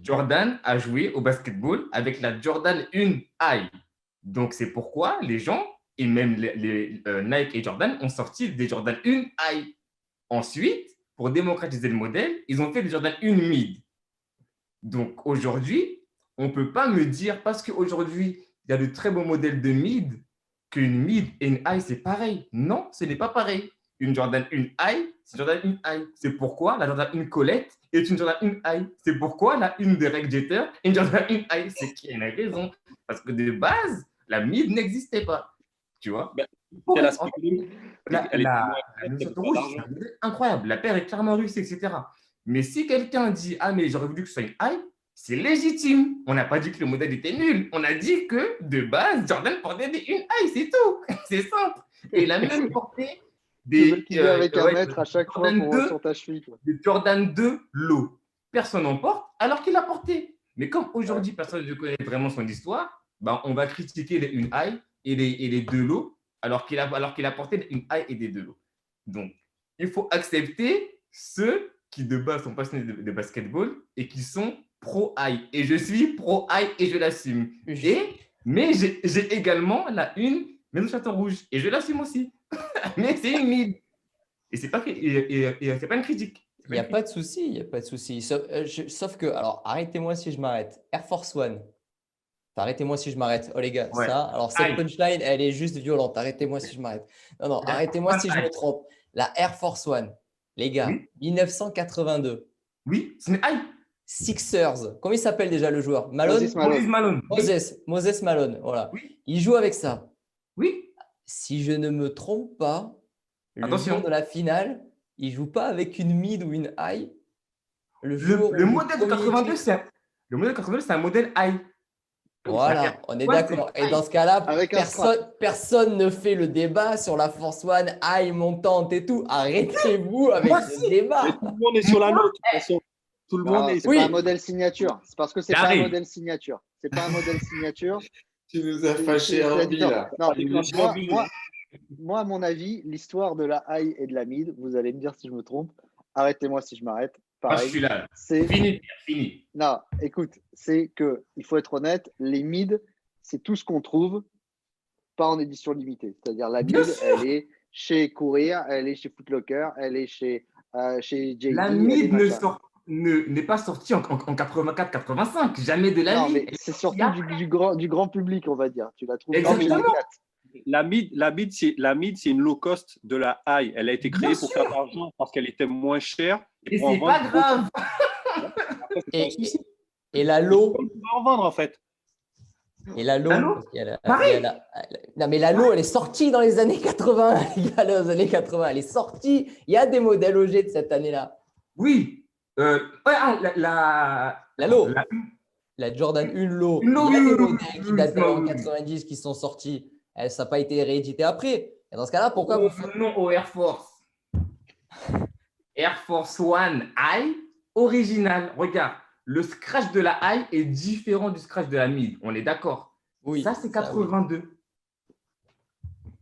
Jordan a joué au basketball avec la Jordan 1 high. Donc, c'est pourquoi les gens, et même les Nike et Jordan, ont sorti des Jordan 1 high. Ensuite, pour démocratiser le modèle, ils ont fait des Jordan 1 mid. Donc, aujourd'hui, on ne peut pas me dire, parce qu'aujourd'hui, il y a de très beaux modèles de mid, qu'une mid et une high, c'est pareil. Non, ce n'est pas pareil. Une Jordan 1 high, c'est une Jordan 1 high. C'est pourquoi la Jordan 1 Colette est une Jordan 1 high. C'est pourquoi la 1 de Reg Jeter est une Jordan 1 high. C'est qu'il y a une raison. Parce que de base, la mid n'existait pas. Tu vois? Ben, Pour elle a être en- spéculé. la, Elle était la, moins la chère, Minnesota elle Rouge, avait c'est pas un modèle incroyable. La paire est clairement réussie, etc. Mais si quelqu'un dit ah, mais j'aurais voulu que ce soit une high, c'est légitime. On n'a pas dit que le modèle était nul. On a dit que de base, Jordan portait des une high, c'est tout. C'est simple. Et il a même porté Tu veux des qu'il vienne avec un ouais, mètre à chaque fois Jordan 2, sur ta cheville, quoi. des Jordan 2 low. Personne n'en porte alors qu'il a porté. Mais comme aujourd'hui, personne ne connaît vraiment son histoire, ben, on va critiquer les une high et les deux low alors qu'il a porté des une high et des deux low. Donc, il faut accepter ceux qui de base sont passionnés de basketball et qui sont pro-high. Et je suis pro-high et je l'assume. Mais j'ai également la une même Château Rouge et je l'assume aussi. Mais c'est une mid. Et c'est pas, c'est pas une critique. Il n'y a pas de souci, il n'y a pas de souci. Sauf que, alors, arrêtez-moi si je m'arrête. Air Force One. Arrêtez-moi si je m'arrête. Oh les gars, Ouais. ça, alors cette Aïe. punchline, elle est juste violente. Arrêtez-moi si je m'arrête. Non, Air arrêtez-moi Force si One, je me aïe. trompe. La Air Force One, les gars, Oui. 1982. Oui, c'est une high. Sixers. Comment il s'appelle déjà le joueur? Malone? Moses Malone. Moses Malone. Oui. Moses Malone. Voilà. Oui. Il joue avec ça. Oui. Si je ne me trompe pas, le Attention. jour de la finale, il joue pas avec une mid ou une high. Le Le modèle de 82, le modèle 82, c'est un modèle high. Voilà, on est Ouais, d'accord. c'est Et dans ce cas-là, Avec un personne ne fait le débat sur la Force One, high, montante et tout. Arrêtez-vous avec Moi le si. débat. Mais tout le monde est sur la nôtre. De toute façon, tout le monde Non, est. c'est Oui. pas un modèle signature. C'est parce que c'est pas un J'arrive. modèle signature. C'est pas un modèle signature. Tu nous as C'est fâché, la Herbie, différence. là. Non, Il est moi, à mon avis, l'histoire de la high et de la mid, vous allez me dire si je me trompe. Arrêtez-moi si je m'arrête. Moi, je Pareil. suis là. C'est Fini, fini. non, écoute, c'est que il faut être honnête, les mid, c'est tout ce qu'on trouve pas en édition limitée. C'est-à-dire la Bien mid, sûr. elle est chez Courir, elle est chez Foot Locker, elle est chez JD, La elle est mid machin. n'est pas sortie en 84-85. Jamais de la Non, vie. mais c'est surtout du grand public, on va dire. Tu la trouves Exactement. dans les dates. La mid, c'est une low cost de la high. Elle a été créée Bien pour sûr. faire de l'argent parce qu'elle était moins chère. Et pour en c'est vendre pas grave. Après, c'est pas un souci. Et la low, On va en vendre en fait. et la low, La low, parce qu'il y a pareil. non mais la low, elle est sortie dans les années 80. Les gars, dans les années 80, elle est sortie. Il y a des modèles OG de cette année-là. Oui. Ouais, La low. la- La Jordan 1 low, Une low, il y a des oui, oui, modèles qui oui, datent oui, en oui. 90 qui sont sortis. Ça n'a pas été réédité après. Et dans ce cas-là, pourquoi vous faites… Non au Air Force. Air Force One High original. Regarde, le scratch de la high est différent du scratch de la mid. On est d'accord. Oui, Ça, c'est oui. 82.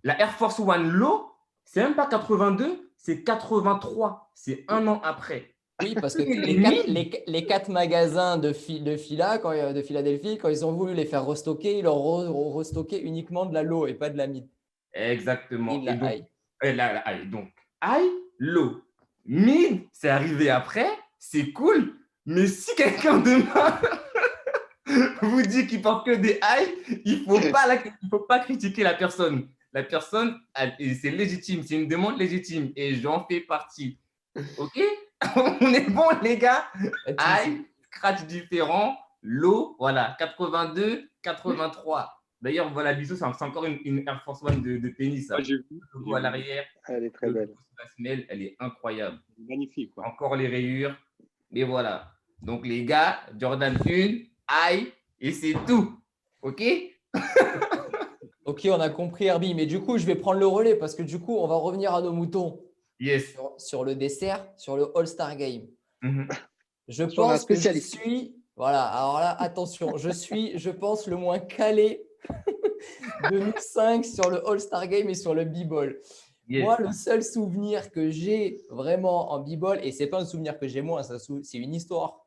La Air Force One Low, c'est même pas 82, c'est 83. C'est un an après. Oui, parce que Les les quatre magasins de Philadelphie, quand ils ont voulu les faire restocker, ils leur ont restocké uniquement de la low et pas de la mid. Exactement. Et de la Et donc, high. la high. Donc, high, low. Mid, c'est arrivé après, c'est cool. Mais si quelqu'un demain vous dit qu'il porte que des high, il ne faut pas critiquer la personne. La personne, c'est légitime, c'est une demande légitime et j'en fais partie. Ok? On est bon, les gars. High, scratch différent, low, voilà, 82, 83. D'ailleurs, voilà, bisous, c'est encore une Air Force One de tennis. Ça. Ouais, j'ai vu. Le logo à l'arrière, Elle est très le belle. logo sur la semelle, elle est incroyable. Magnifique. Quoi. Encore les rayures. Mais voilà. Donc, les gars, Jordan 1, high, et c'est tout. OK? Ok, on a compris, Herbie. Mais du coup, je vais prendre le relais parce que du coup, on va revenir à nos moutons Yes. sur le dessert, sur le All-Star Game. Mhm. Je Sur un pense que je spécialiste. suis… Voilà, alors là, attention, je pense, le moins calé de nous 5 sur le All-Star Game et sur le B-Ball. Yes. Moi, le seul souvenir que j'ai vraiment en B-Ball, et ce n'est pas un souvenir que j'ai moi, c'est une histoire.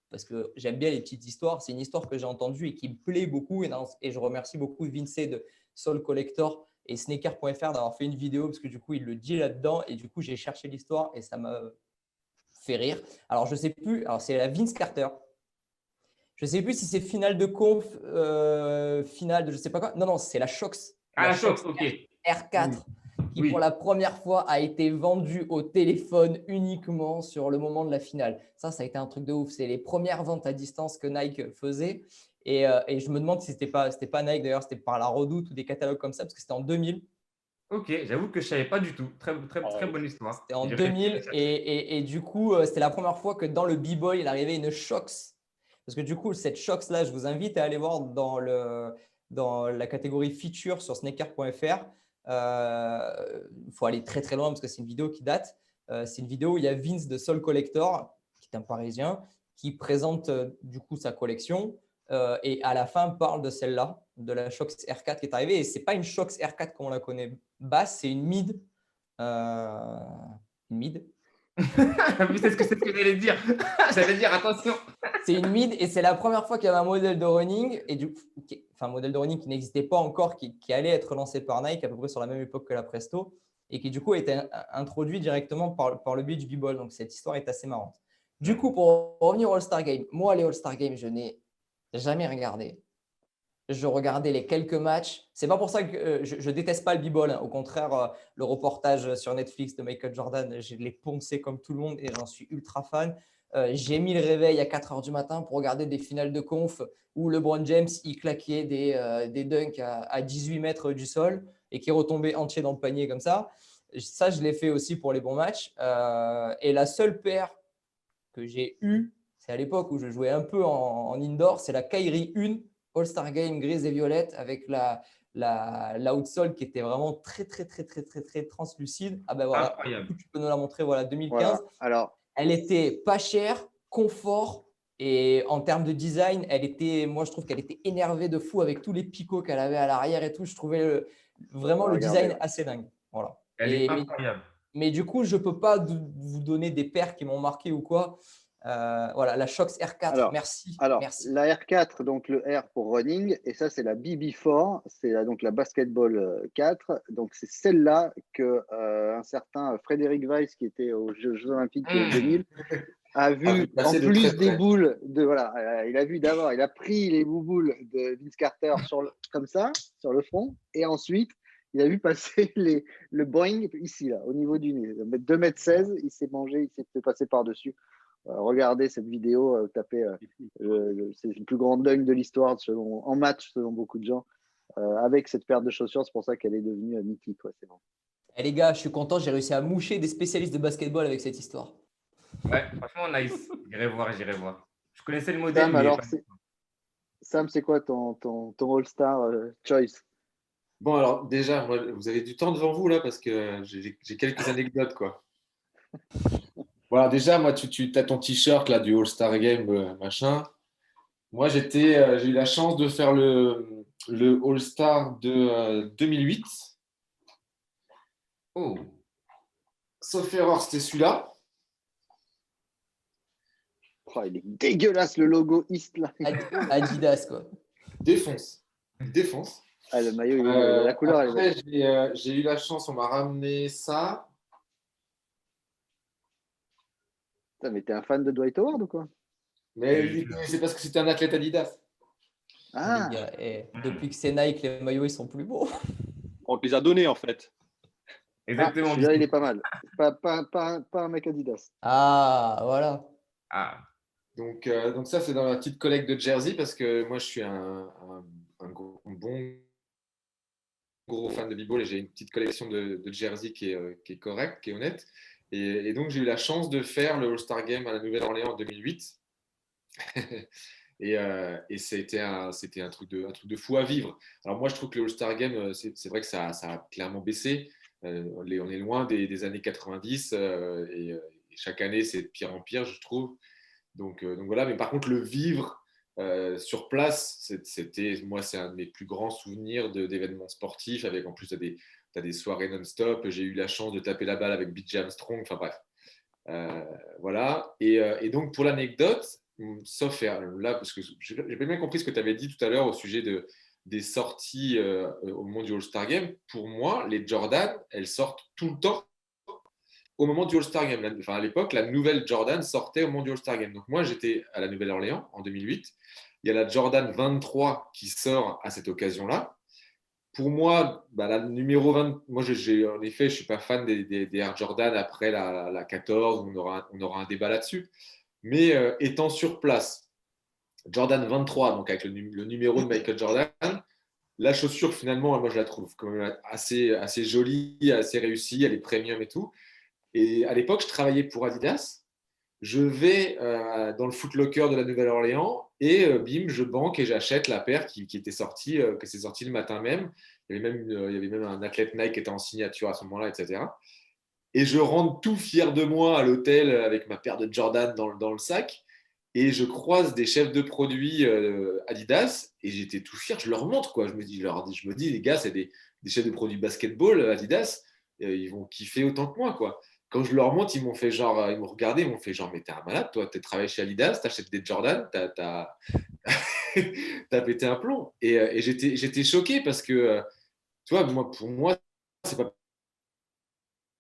Parce que j'aime bien les petites histoires. C'est une histoire que j'ai entendue et qui me plaît beaucoup. Et je remercie beaucoup Vince de Soul Collector et Sneaker.fr d'avoir fait une vidéo parce que du coup, il le dit là-dedans. Et du coup, j'ai cherché l'histoire et ça m'a fait rire. Alors, je ne sais plus. Alors, c'est la Vince Carter. Je ne sais plus si c'est finale de conf, finale de je ne sais pas quoi. Non, c'est la Shox. Ah, la la Shox, Shox ok. R4, qui Oui. pour la première fois a été vendue au téléphone uniquement sur le moment de la finale. Ça a été un truc de ouf. C'est les premières ventes à distance que Nike faisait. Et je me demande si c'était pas Nike d'ailleurs, c'était par la Redoute ou des catalogues comme ça, parce que c'était en 2000. Ok, j'avoue que je ne savais pas du tout. Très, très, très Ouais. bonne histoire. C'était en J'irai 2000 chercher. et du coup, c'était la première fois que dans le B-Boy, il arrivait une Shox. Parce que du coup, cette Shox-là, je vous invite à aller voir dans la catégorie feature sur sneaker.fr. Il faut aller très très loin parce que c'est une vidéo qui date. C'est une vidéo où il y a Vince de Soul Collector, qui est un Parisien, qui présente du coup sa collection et à la fin parle de celle-là, de la Shox R4 qui est arrivée. Et ce n'est pas une Shox R4 comme on la connaît basse, c'est une mid. Euh, mid. C'est ce que j'allais dire. J'allais dire, attention. C'est une mid et c'est la première fois qu'il y avait un modèle de running, un modèle de running qui n'existait pas encore, qui allait être lancé par Nike à peu près sur la même époque que la Presto et qui du coup a été introduit directement par le biais du B-Ball. Donc cette histoire est assez marrante. Du coup, pour revenir au All-Star Game, moi les All-Star Game, je n'ai jamais regardé. Je regardais les quelques matchs. C'est pas pour ça que je déteste pas le b-ball. Au contraire, le reportage sur Netflix de Michael Jordan, je l'ai poncé comme tout le monde et j'en suis ultra fan. J'ai mis le réveil à 4 heures du matin pour regarder des finales de conf où LeBron James il claquait des dunks à 18 mètres du sol et qui retombait entier dans le panier comme ça. Ça, je l'ai fait aussi pour les bons matchs. Et la seule paire que j'ai eue, c'est à l'époque où je jouais un peu en indoor, c'est la Kyrie 1 All-Star Game grise et violette avec l'outsole qui était vraiment très, très, très, très, très, très translucide. Ah ben voilà, Incroyable. tu peux nous la montrer, voilà, 2015. Voilà. Alors, Elle était pas chère, confort et en termes de design, moi je trouve qu'elle était énervée de fou avec tous les picots qu'elle avait à l'arrière et tout. Je trouvais vraiment le regardez, design ouais. assez dingue. Voilà. Elle est incroyable. Mais du coup, je ne peux pas vous donner des paires qui m'ont marqué ou quoi. Voilà, la Shox R4, merci. Alors, merci. la R4, donc le R pour running, et ça, c'est la BB4, c'est donc la basketball 4. Donc, c'est celle-là que un certain Frédéric Weiss, qui était aux Jeux Olympiques 2000, a vu en passer de plus très des près. boules il a vu d'abord, il a pris les bouboules de Vince Carter comme ça, sur le front, et ensuite, il a vu passer le Boeing ici, là, au niveau du nez. 2,16 m, il s'est fait passer par-dessus. Regardez cette vidéo, tapez, c'est le plus grand dunk de l'histoire en match, selon beaucoup de gens, avec cette paire de chaussures. C'est pour ça qu'elle est devenue mythique. Ouais, c'est bon. Les gars, je suis content, j'ai réussi à moucher des spécialistes de basketball avec cette histoire. Ouais, franchement, nice. J'irai voir. Je connaissais le modèle, Sam, mais alors, pas... Sam, c'est quoi ton All-Star choice? Bon, alors déjà, moi, vous avez du temps devant vous là parce que j'ai quelques anecdotes, quoi. Voilà, déjà, moi, tu as ton t-shirt là du All-Star Game, machin. Moi, j'ai eu la chance de faire le All-Star de 2008. Oh, Sauf erreur, c'était celui-là. Oh, il est dégueulasse, le logo East là. Adidas, quoi. Défonce. Défonce. Ah, le maillot, la couleur, elle est Après, belle. j'ai eu la chance, on m'a ramené ça. Putain, mais t'es un fan de Dwight Howard ou quoi? Mais c'est parce que c'était un athlète Adidas. Ah, Les gars, depuis que c'est Nike, les maillots, ils sont plus beaux. On te les a donnés, en fait. exactement. celui-là, il est pas mal. Pas un mec Adidas. Ah, voilà. Ah, Donc ça, c'est dans la petite collecte de jersey parce que moi, je suis un gros fan de b-ball et j'ai une petite collection de jersey qui est correcte, qui est honnête. Et donc, j'ai eu la chance de faire le All-Star Game à la Nouvelle-Orléans en 2008. Et c'était un truc de fou à vivre. Alors moi, je trouve que le All-Star Game, c'est vrai que ça a clairement baissé. On est loin des années 90 et chaque année, c'est de pire en pire, je trouve. Donc voilà, mais par contre, le vivre sur place, moi, c'est un de mes plus grands souvenirs d'événements sportifs, avec en plus, tu as des soirées non-stop. J'ai eu la chance de taper la balle avec BJ Armstrong, enfin bref. Voilà. Et donc, pour l'anecdote, sauf là, parce que j'ai pas bien compris ce que tu avais dit tout à l'heure au sujet des sorties au moment du All-Star Game. Pour moi, les Jordan, elles sortent tout le temps au moment du All-Star Game. Enfin, à l'époque, la nouvelle Jordan sortait au moment du All-Star Game. Donc, moi, j'étais à la Nouvelle-Orléans en 2008. Il y a la Jordan 23 qui sort à cette occasion-là. pour moi, la numéro 20, moi, en effet, je ne suis pas fan des Air Jordan après la 14, on aura un débat là-dessus. Mais étant sur place, Jordan 23, donc avec le numéro de Michael Jordan, la chaussure, finalement, moi, je la trouve quand même assez jolie, assez réussie, elle est premium et tout. Et à l'époque, je travaillais pour Adidas. Je vais dans le Foot Locker de la Nouvelle-Orléans et bim, je banque et j'achète la paire qui était sortie, que c'est sorti le matin même. Il y avait même un athlète Nike qui était en signature à ce moment-là, etc. Et je rentre tout fier de moi à l'hôtel avec ma paire de Jordan dans le sac. Et je croise des chefs de produits Adidas et j'étais tout fier. Je leur montre, quoi. Je me dis les gars, c'est des chefs de produits basketball Adidas. Ils vont kiffer autant que moi, quoi. Quand je leur montre, ils m'ont regardé, ils m'ont fait genre, mais t'es un malade, toi, tu travailles chez Adidas, t'achètes des Jordan, t'as pété un plomb. Et j'étais choqué parce que, tu vois, pour moi, c'est pas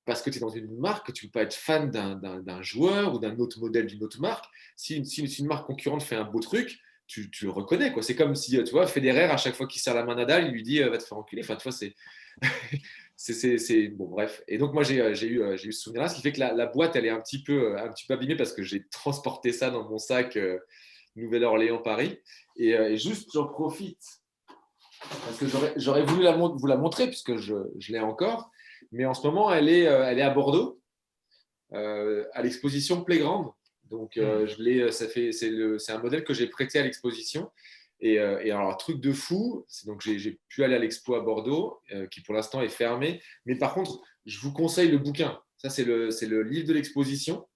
parce que tu es dans une marque que tu ne peux pas être fan d'un joueur ou d'un autre modèle d'une autre marque. Si une marque concurrente fait un beau truc, tu le reconnais, quoi. C'est comme si, tu vois, Federer, à chaque fois qu'il serre la main à Nadal, il lui dit va te faire enculer. Enfin, tu vois, c'est bon, bref. Et donc, moi, j'ai eu ce souvenir-là, ce qui fait que la boîte, elle est un petit peu abîmée parce que j'ai transporté ça dans mon sac Nouvelle-Orléans-Paris. Et juste, j'en profite parce que j'aurais voulu vous la montrer puisque je l'ai encore. Mais en ce moment, elle est à Bordeaux, à l'exposition Playground. Donc, c'est un modèle que j'ai prêté à l'exposition. Et alors, truc de fou, donc j'ai pu aller à l'expo à Bordeaux, qui pour l'instant est fermé. Mais par contre, je vous conseille le bouquin. Ça, c'est le livre de l'exposition.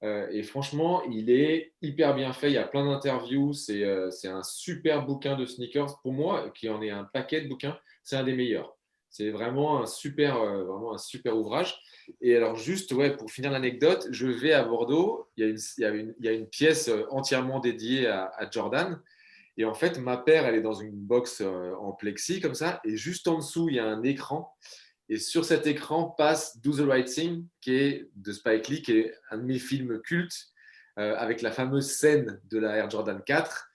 Et franchement, il est hyper bien fait. Il y a plein d'interviews. C'est un super bouquin de sneakers. Pour moi, qui en est un paquet de bouquins, c'est un des meilleurs. C'est vraiment un super ouvrage. Et alors, juste ouais, pour finir l'anecdote, je vais à Bordeaux. Il y a une pièce entièrement dédiée à Jordan. Et en fait, ma paire, elle est dans une box en plexi comme ça. Et juste en dessous, il y a un écran. Et sur cet écran passe Do the Right Thing, qui est de Spike Lee, qui est un de mes films cultes, avec la fameuse scène de la Air Jordan 4.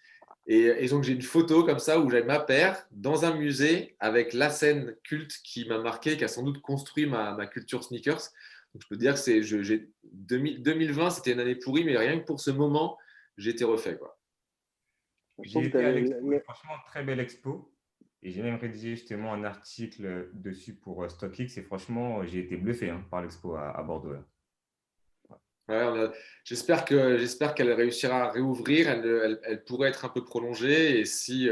Et donc, j'ai une photo comme ça où j'ai ma paire dans un musée avec la scène culte qui m'a marqué, qui a sans doute construit ma culture sneakers. Donc, je peux dire que 2020, c'était une année pourrie, mais rien que pour ce moment, j'ai été refait, quoi. Je J'ai trouve été à l'expo, que franchement, très belle expo. Et j'ai même rédigé justement un article dessus pour StockX. Et franchement, j'ai été bluffé par l'expo à Bordeaux, là. Ouais, j'espère qu'elle réussira à réouvrir. Elle pourrait être un peu prolongée. Et si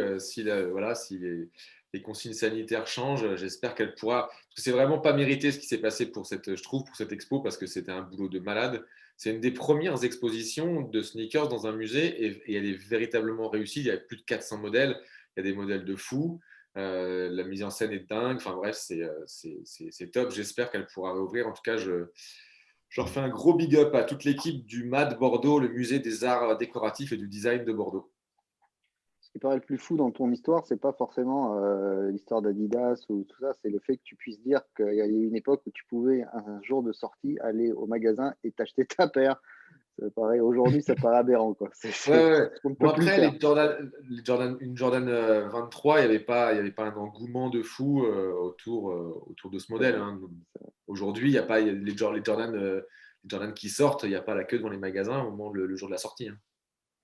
les consignes sanitaires changent, j'espère qu'elle pourra. Parce que c'est vraiment pas mérité ce qui s'est passé pour je trouve, pour cette expo, parce que c'était un boulot de malade. C'est une des premières expositions de sneakers dans un musée et elle est véritablement réussie. Il y a plus de 400 modèles. Il y a des modèles de fous. La mise en scène est dingue. Enfin bref, c'est top. J'espère qu'elle pourra réouvrir. En tout cas, je leur fais un gros big up à toute l'équipe du MAD Bordeaux, le musée des arts décoratifs et du design de Bordeaux. ce qui paraît le plus fou dans ton histoire, c'est pas forcément l'histoire d'Adidas ou tout ça, c'est le fait que tu puisses dire qu'il y a eu une époque où tu pouvais, un jour de sortie, aller au magasin et t'acheter ta paire. Aujourd'hui, ça paraît aberrant, quoi. Ouais. On ne Bon, peut plus le après, faire. une Jordan 23, il n'y avait pas un engouement de fou autour de ce modèle, hein. Aujourd'hui, il y a pas les Jordan qui sortent, il n'y a pas la queue devant les magasins au moment le jour de la sortie, hein.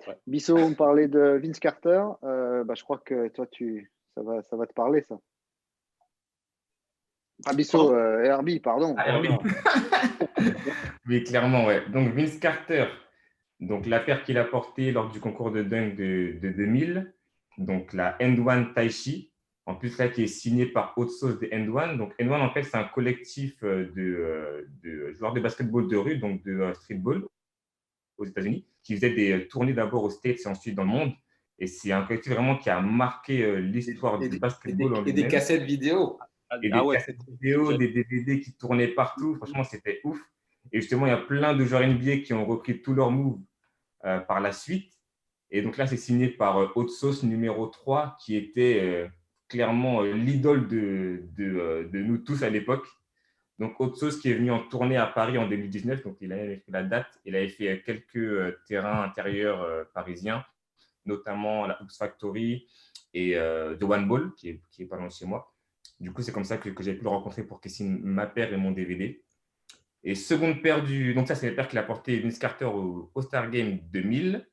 Ouais. Bissot, on parlait de Vince Carter. Je crois que toi, ça va te parler, ça. Ah, Bissot, Herbie, pardon. Ah, Herbie. Oui, clairement, ouais. Donc, Vince Carter, donc la paire qu'il a portée lors du concours de dunk de 2000, donc la End One Taichi, en plus là qui est signée par Haute Sauce de End One. Donc End One, en fait, c'est un collectif de joueurs de basketball de rue, donc de streetball aux États-Unis, qui faisait des tournées d'abord aux States et ensuite dans le monde. Et c'est un collectif vraiment qui a marqué l'histoire du basketball en Et des lui-même. cassettes vidéo. Et des cassettes vidéo, des DVD qui tournaient partout. Franchement, c'était ouf. Et justement, il y a plein de joueurs NBA qui ont repris tous leurs moves par la suite. Et donc là, c'est signé par Haute Sauce numéro 3, qui était clairement l'idole de nous tous à l'époque. Donc Haute Sauce qui est venu en tournée à Paris en 2019, donc il avait fait la date, il avait fait quelques terrains intérieurs parisiens, notamment la Hoops Factory et The One Ball, qui est pas loin de chez moi. Du coup, c'est comme ça que j'ai pu le rencontrer pour qu'il signe ma paire et mon DVD. Et seconde paire donc ça, c'est la paire qu'il a porté Vince Carter au All-Star Game 2000.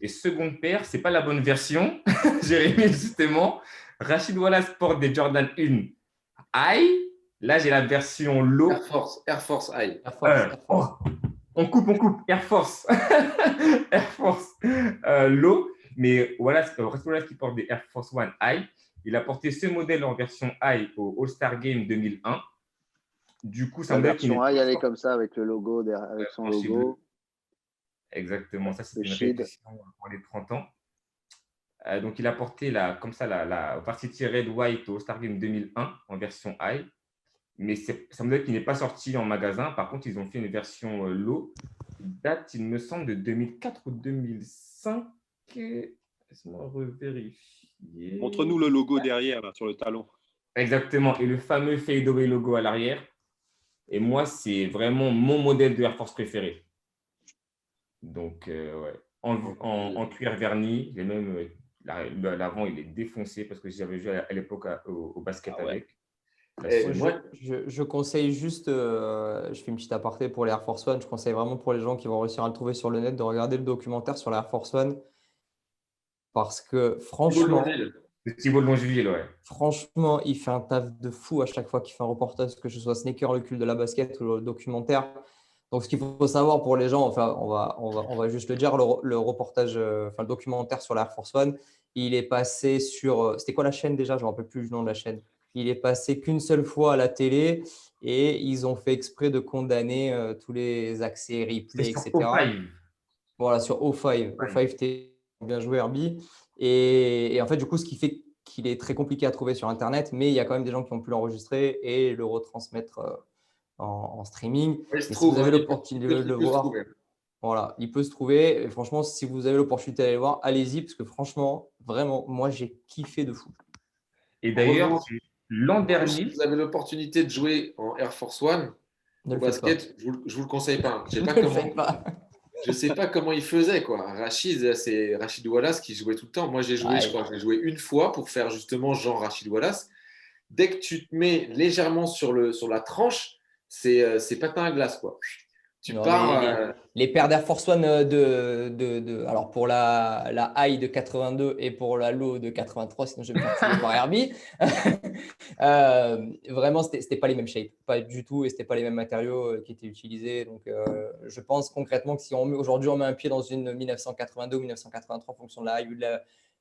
Et seconde paire, c'est pas la bonne version, Jérémy, justement. Rachid Wallace porte des Jordan 1 High. Là, j'ai la version low. Air Force High. Air Force, Air Force. On coupe. Air Force. Air Force low. Mais Wallace qui porte des Air Force One High. Il a porté ce modèle en version High au All-Star Game 2001. Du coup, ça La me donne qu'il version High, elle est comme ça avec le logo, avec son logo. Exactement, ça c'est Le une Shield. répétition pour les 30 ans. Donc, il a porté comme ça la Varsity Red White au Star Game 2001 en version high. Mais ça me donne qu'il n'est pas sorti en magasin. Par contre, ils ont fait une version low qui date, il me semble, de 2004 ou 2005. Laisse-moi revérifier. Montre-nous le logo derrière, là, sur le talon. Exactement. Et le fameux fadeaway logo à l'arrière. Et moi, c'est vraiment mon modèle de Air Force préféré. Donc, ouais. En cuir verni, j'ai même l'avant, il est défoncé parce que j'avais joué à l'époque au basket avec. Je conseille juste, je fais une petite aparté pour les Air Force One. Je conseille vraiment pour les gens qui vont réussir à le trouver sur le net de regarder le documentaire sur les Air Force One parce que franchement, Thibaut de Longeville, ouais. Franchement, il fait un taf de fou à chaque fois qu'il fait un reportage, que ce soit Sneaker, le cul de la basket ou le documentaire. Donc, ce qu'il faut savoir pour les gens, enfin, on va juste le dire, le reportage, enfin, le documentaire sur l'Air Force One, il est passé sur. C'était quoi la chaîne déjà? Je ne me rappelle plus du nom de la chaîne. Il est passé qu'une seule fois à la télé et ils ont fait exprès de condamner tous les accès, replay, etc. Voilà, sur O5. O5, t'es bien joué, Herbie. Et en fait, du coup, ce qui fait qu'il est très compliqué à trouver sur Internet, mais il y a quand même des gens qui ont pu l'enregistrer et le retransmettre en streaming. Ouais, et si vous avez l'opportunité de le voir, voilà, il peut se trouver. Et franchement, si vous avez l'opportunité d'aller le voir, allez-y, parce que franchement, vraiment, moi, j'ai kiffé de fou. Et d'ailleurs, l'an dernier… Si vous avez l'opportunité de jouer en Air Force One au basket, je ne vous le conseille pas. Je ne sais pas comment il faisait, quoi. Rachid, c'est Rachid Wallace qui jouait tout le temps. Moi, j'ai joué, je crois que j'ai joué une fois pour faire justement genre Rachid Wallace. Dès que tu te mets légèrement sur la tranche, c'est patin à glace, quoi. Les paires d'Air Force One alors pour la high de 82 et pour la low de 83, sinon je vais me faire tuer par Herbie. Vraiment, c'était pas les mêmes shapes, pas du tout, et c'était pas les mêmes matériaux qui étaient utilisés. Donc, je pense concrètement que si aujourd'hui on met un pied dans une 1982 ou 1983 en fonction de la high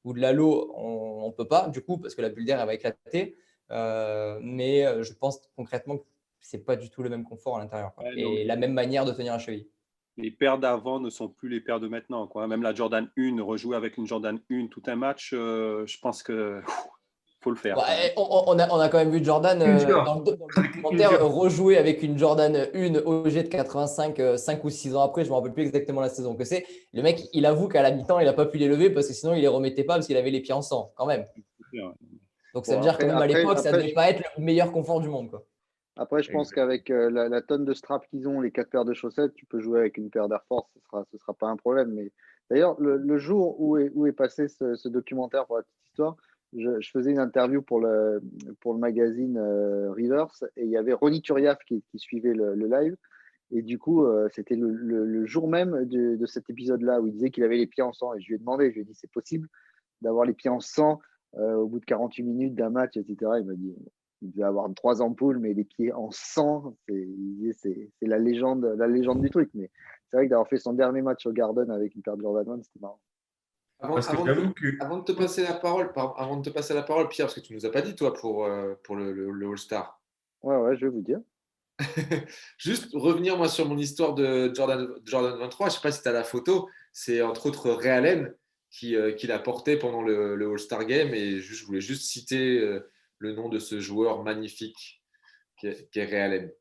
ou de la low, on peut pas du coup parce que la bulle d'air elle va éclater. Mais je pense concrètement que c'est pas du tout le même confort à l'intérieur et la même manière de tenir la cheville. Les paires d'avant ne sont plus les paires de maintenant, quoi. Même la Jordan 1, rejouer avec une Jordan 1 tout un match, je pense que faut le faire. Ouais, on a quand même vu Jordan dans le documentaire rejouer avec une Jordan 1 OG de 85 5 ou 6 ans après, je ne me rappelle plus exactement la saison que c'est. Le mec, il avoue qu'à la mi-temps, il n'a pas pu les lever parce que sinon, il ne les remettait pas parce qu'il avait les pieds en sang quand même. Donc, ça veut dire que même à l'époque, ça ne devait pas être le meilleur confort du monde, quoi. Après, je pense qu'avec la tonne de straps qu'ils ont, les 4 paires de chaussettes, tu peux jouer avec une paire d'Air Force, ce sera pas un problème. Mais d'ailleurs, le jour où est passé ce documentaire, pour la petite histoire, je faisais une interview pour le magazine Reverse et il y avait Ronny Turiaf qui suivait le live. Et du coup, c'était le jour même de cet épisode-là où il disait qu'il avait les pieds en sang. Et je lui ai demandé, je lui ai dit, c'est possible d'avoir les pieds en sang au bout de 48 minutes d'un match, etc. Il m'a dit, il devait avoir 3 ampoules, mais les pieds en sang, c'est la légende du truc. Mais c'est vrai que d'avoir fait son dernier match au Garden avec une paire de Jordan 1, c'était marrant. Avant de te passer la parole, Pierre, parce que tu nous as pas dit, toi, pour le All-Star. Ouais, je vais vous dire. Juste revenir, moi, sur mon histoire de Jordan 23. Je ne sais pas si tu as la photo. C'est entre autres Ray Allen qui l'a porté pendant le All-Star Game. Et je voulais juste citer le nom de ce joueur magnifique qui est Ray Allen.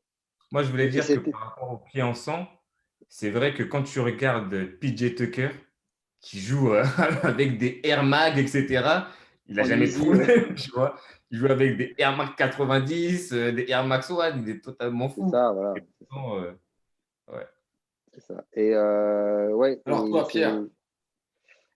Moi, je voulais dire que par rapport aux pieds en sang, c'est vrai que quand tu regardes PJ Tucker, qui joue avec des Air Mag, etc., il n'a jamais de problème, tu vois. Il joue avec des Air Max 90, des Air Max One, il est totalement fou. C'est ça, voilà. Ouais. C'est ça. Et ouais. Alors, toi, Pierre?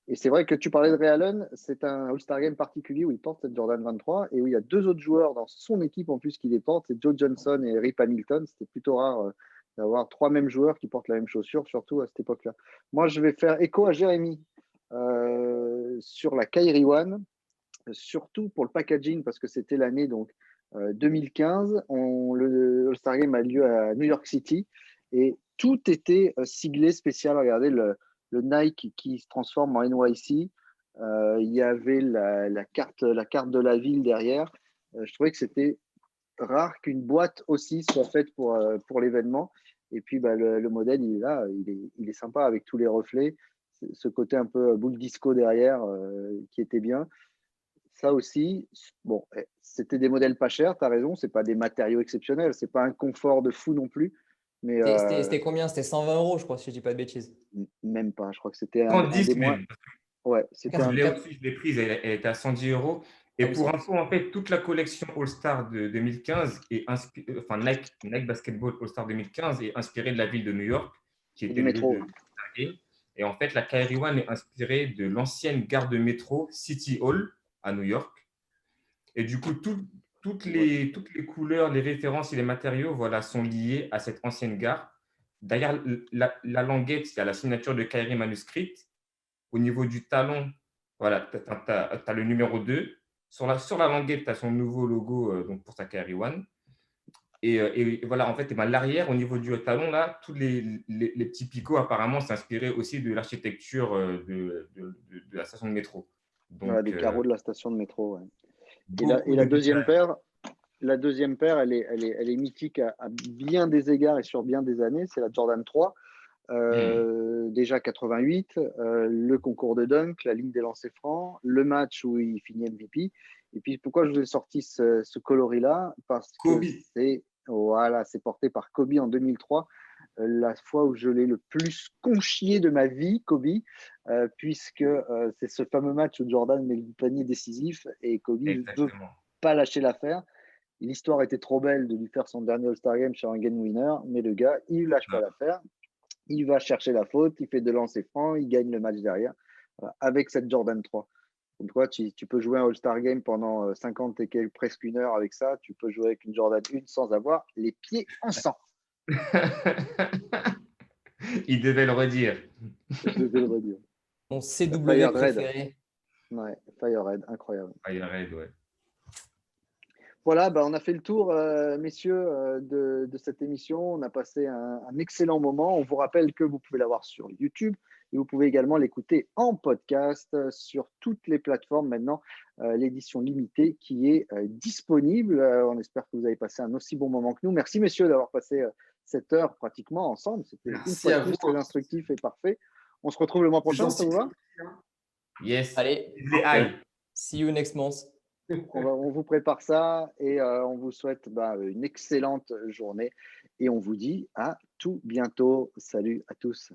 Et c'est vrai que tu parlais de Ray Allen, c'est un All-Star Game particulier où il porte cette Jordan 23 et où il y a 2 autres joueurs dans son équipe en plus qui les portent, c'est Joe Johnson et Rip Hamilton. C'était plutôt rare d'avoir 3 mêmes joueurs qui portent la même chaussure, surtout à cette époque-là. Moi, je vais faire écho à Jérémy sur la Kyrie One, surtout pour le packaging parce que c'était l'année donc 2015. Le All-Star Game a lieu à New York City et tout était siglé spécial. Regardez le Nike qui se transforme en NYC. Il y avait la carte de la ville derrière. Je trouvais que c'était rare qu'une boîte aussi soit faite pour l'événement. Et puis, le modèle, il est là, il est sympa avec tous les reflets. Ce côté un peu boule disco derrière qui était bien. Ça aussi, bon, c'était des modèles pas chers, tu as raison, c'est pas des matériaux exceptionnels, c'est pas un confort de fou non plus. Mais C'était combien? C'était 120 euros, je crois, si je dis pas de bêtises. même pas, je crois que c'était un 110 des moins. même. Ouais, c'était Je un. l'ai aussi, je l'ai prise, elle était à 110 euros. Et Ah oui, pour ça. info, en fait, toute la collection All-Star de 2015 est enfin Nike Basketball All-Star 2015 est inspirée de la ville de New York, qui Du était le lieu métro. de All-Star Game. Et en fait, la Kyrie One est inspirée de l'ancienne gare de métro City Hall à New York. Et du coup, toutes les couleurs, les références et les matériaux voilà, sont liés à cette ancienne gare. D'ailleurs, la languette, il y a la signature de Kyrie manuscrite. Au niveau du talon, voilà, tu as le numéro 2. Sur la languette, tu as son nouveau logo donc pour sa Kyrie One. Et voilà, en fait, l'arrière, au niveau du talon, là, tous les petits picots, apparemment, s'inspiraient aussi de l'architecture de la station de métro. Voilà, Donc, des carreaux de la station de métro. Ouais. beaucoup Et de la détails. deuxième paire, elle est mythique à bien des égards et sur bien des années. C'est la Jordan 3. Déjà 88, le concours de dunk, la ligne des lancers francs, le match où il finit MVP. Et puis pourquoi je vous ai sorti ce coloris-là? Parce que Kobe. c'est porté par Kobe en 2003, la fois où je l'ai le plus conchié de ma vie, Kobe, puisque c'est ce fameux match où Jordan met le panier décisif et Kobe ne veut Exactement. pas lâcher l'affaire. L'histoire était trop belle de lui faire son dernier All-Star Game sur un game winner, mais le gars, il ne lâche pas l'affaire. Il va chercher la faute, il fait de lancer franc, il gagne le match derrière avec cette Jordan 3. Donc, toi, tu peux jouer un All-Star Game pendant 50 et quelques, presque 1 heure avec ça. Tu peux jouer avec une Jordan 1 sans avoir les pieds en sang. Il devait le redire. Je devais le redire. Mon CW Fire Red. préféré. Ouais, Fire Red, incroyable. Fire Red, ouais. Voilà, on a fait le tour, messieurs, de cette émission. On a passé un excellent moment. On vous rappelle que vous pouvez l'avoir sur YouTube et vous pouvez également l'écouter en podcast sur toutes les plateformes maintenant. L'édition limitée qui est disponible. On espère que vous avez passé un aussi bon moment que nous. Merci, messieurs, d'avoir passé cette heure pratiquement ensemble. C'était une fois de plus très instructif et parfait. On se retrouve le mois prochain, ça vous va? Yes. Allez, Les see you next month. On vous prépare ça et on vous souhaite une excellente journée et on vous dit à tout bientôt. Salut à tous.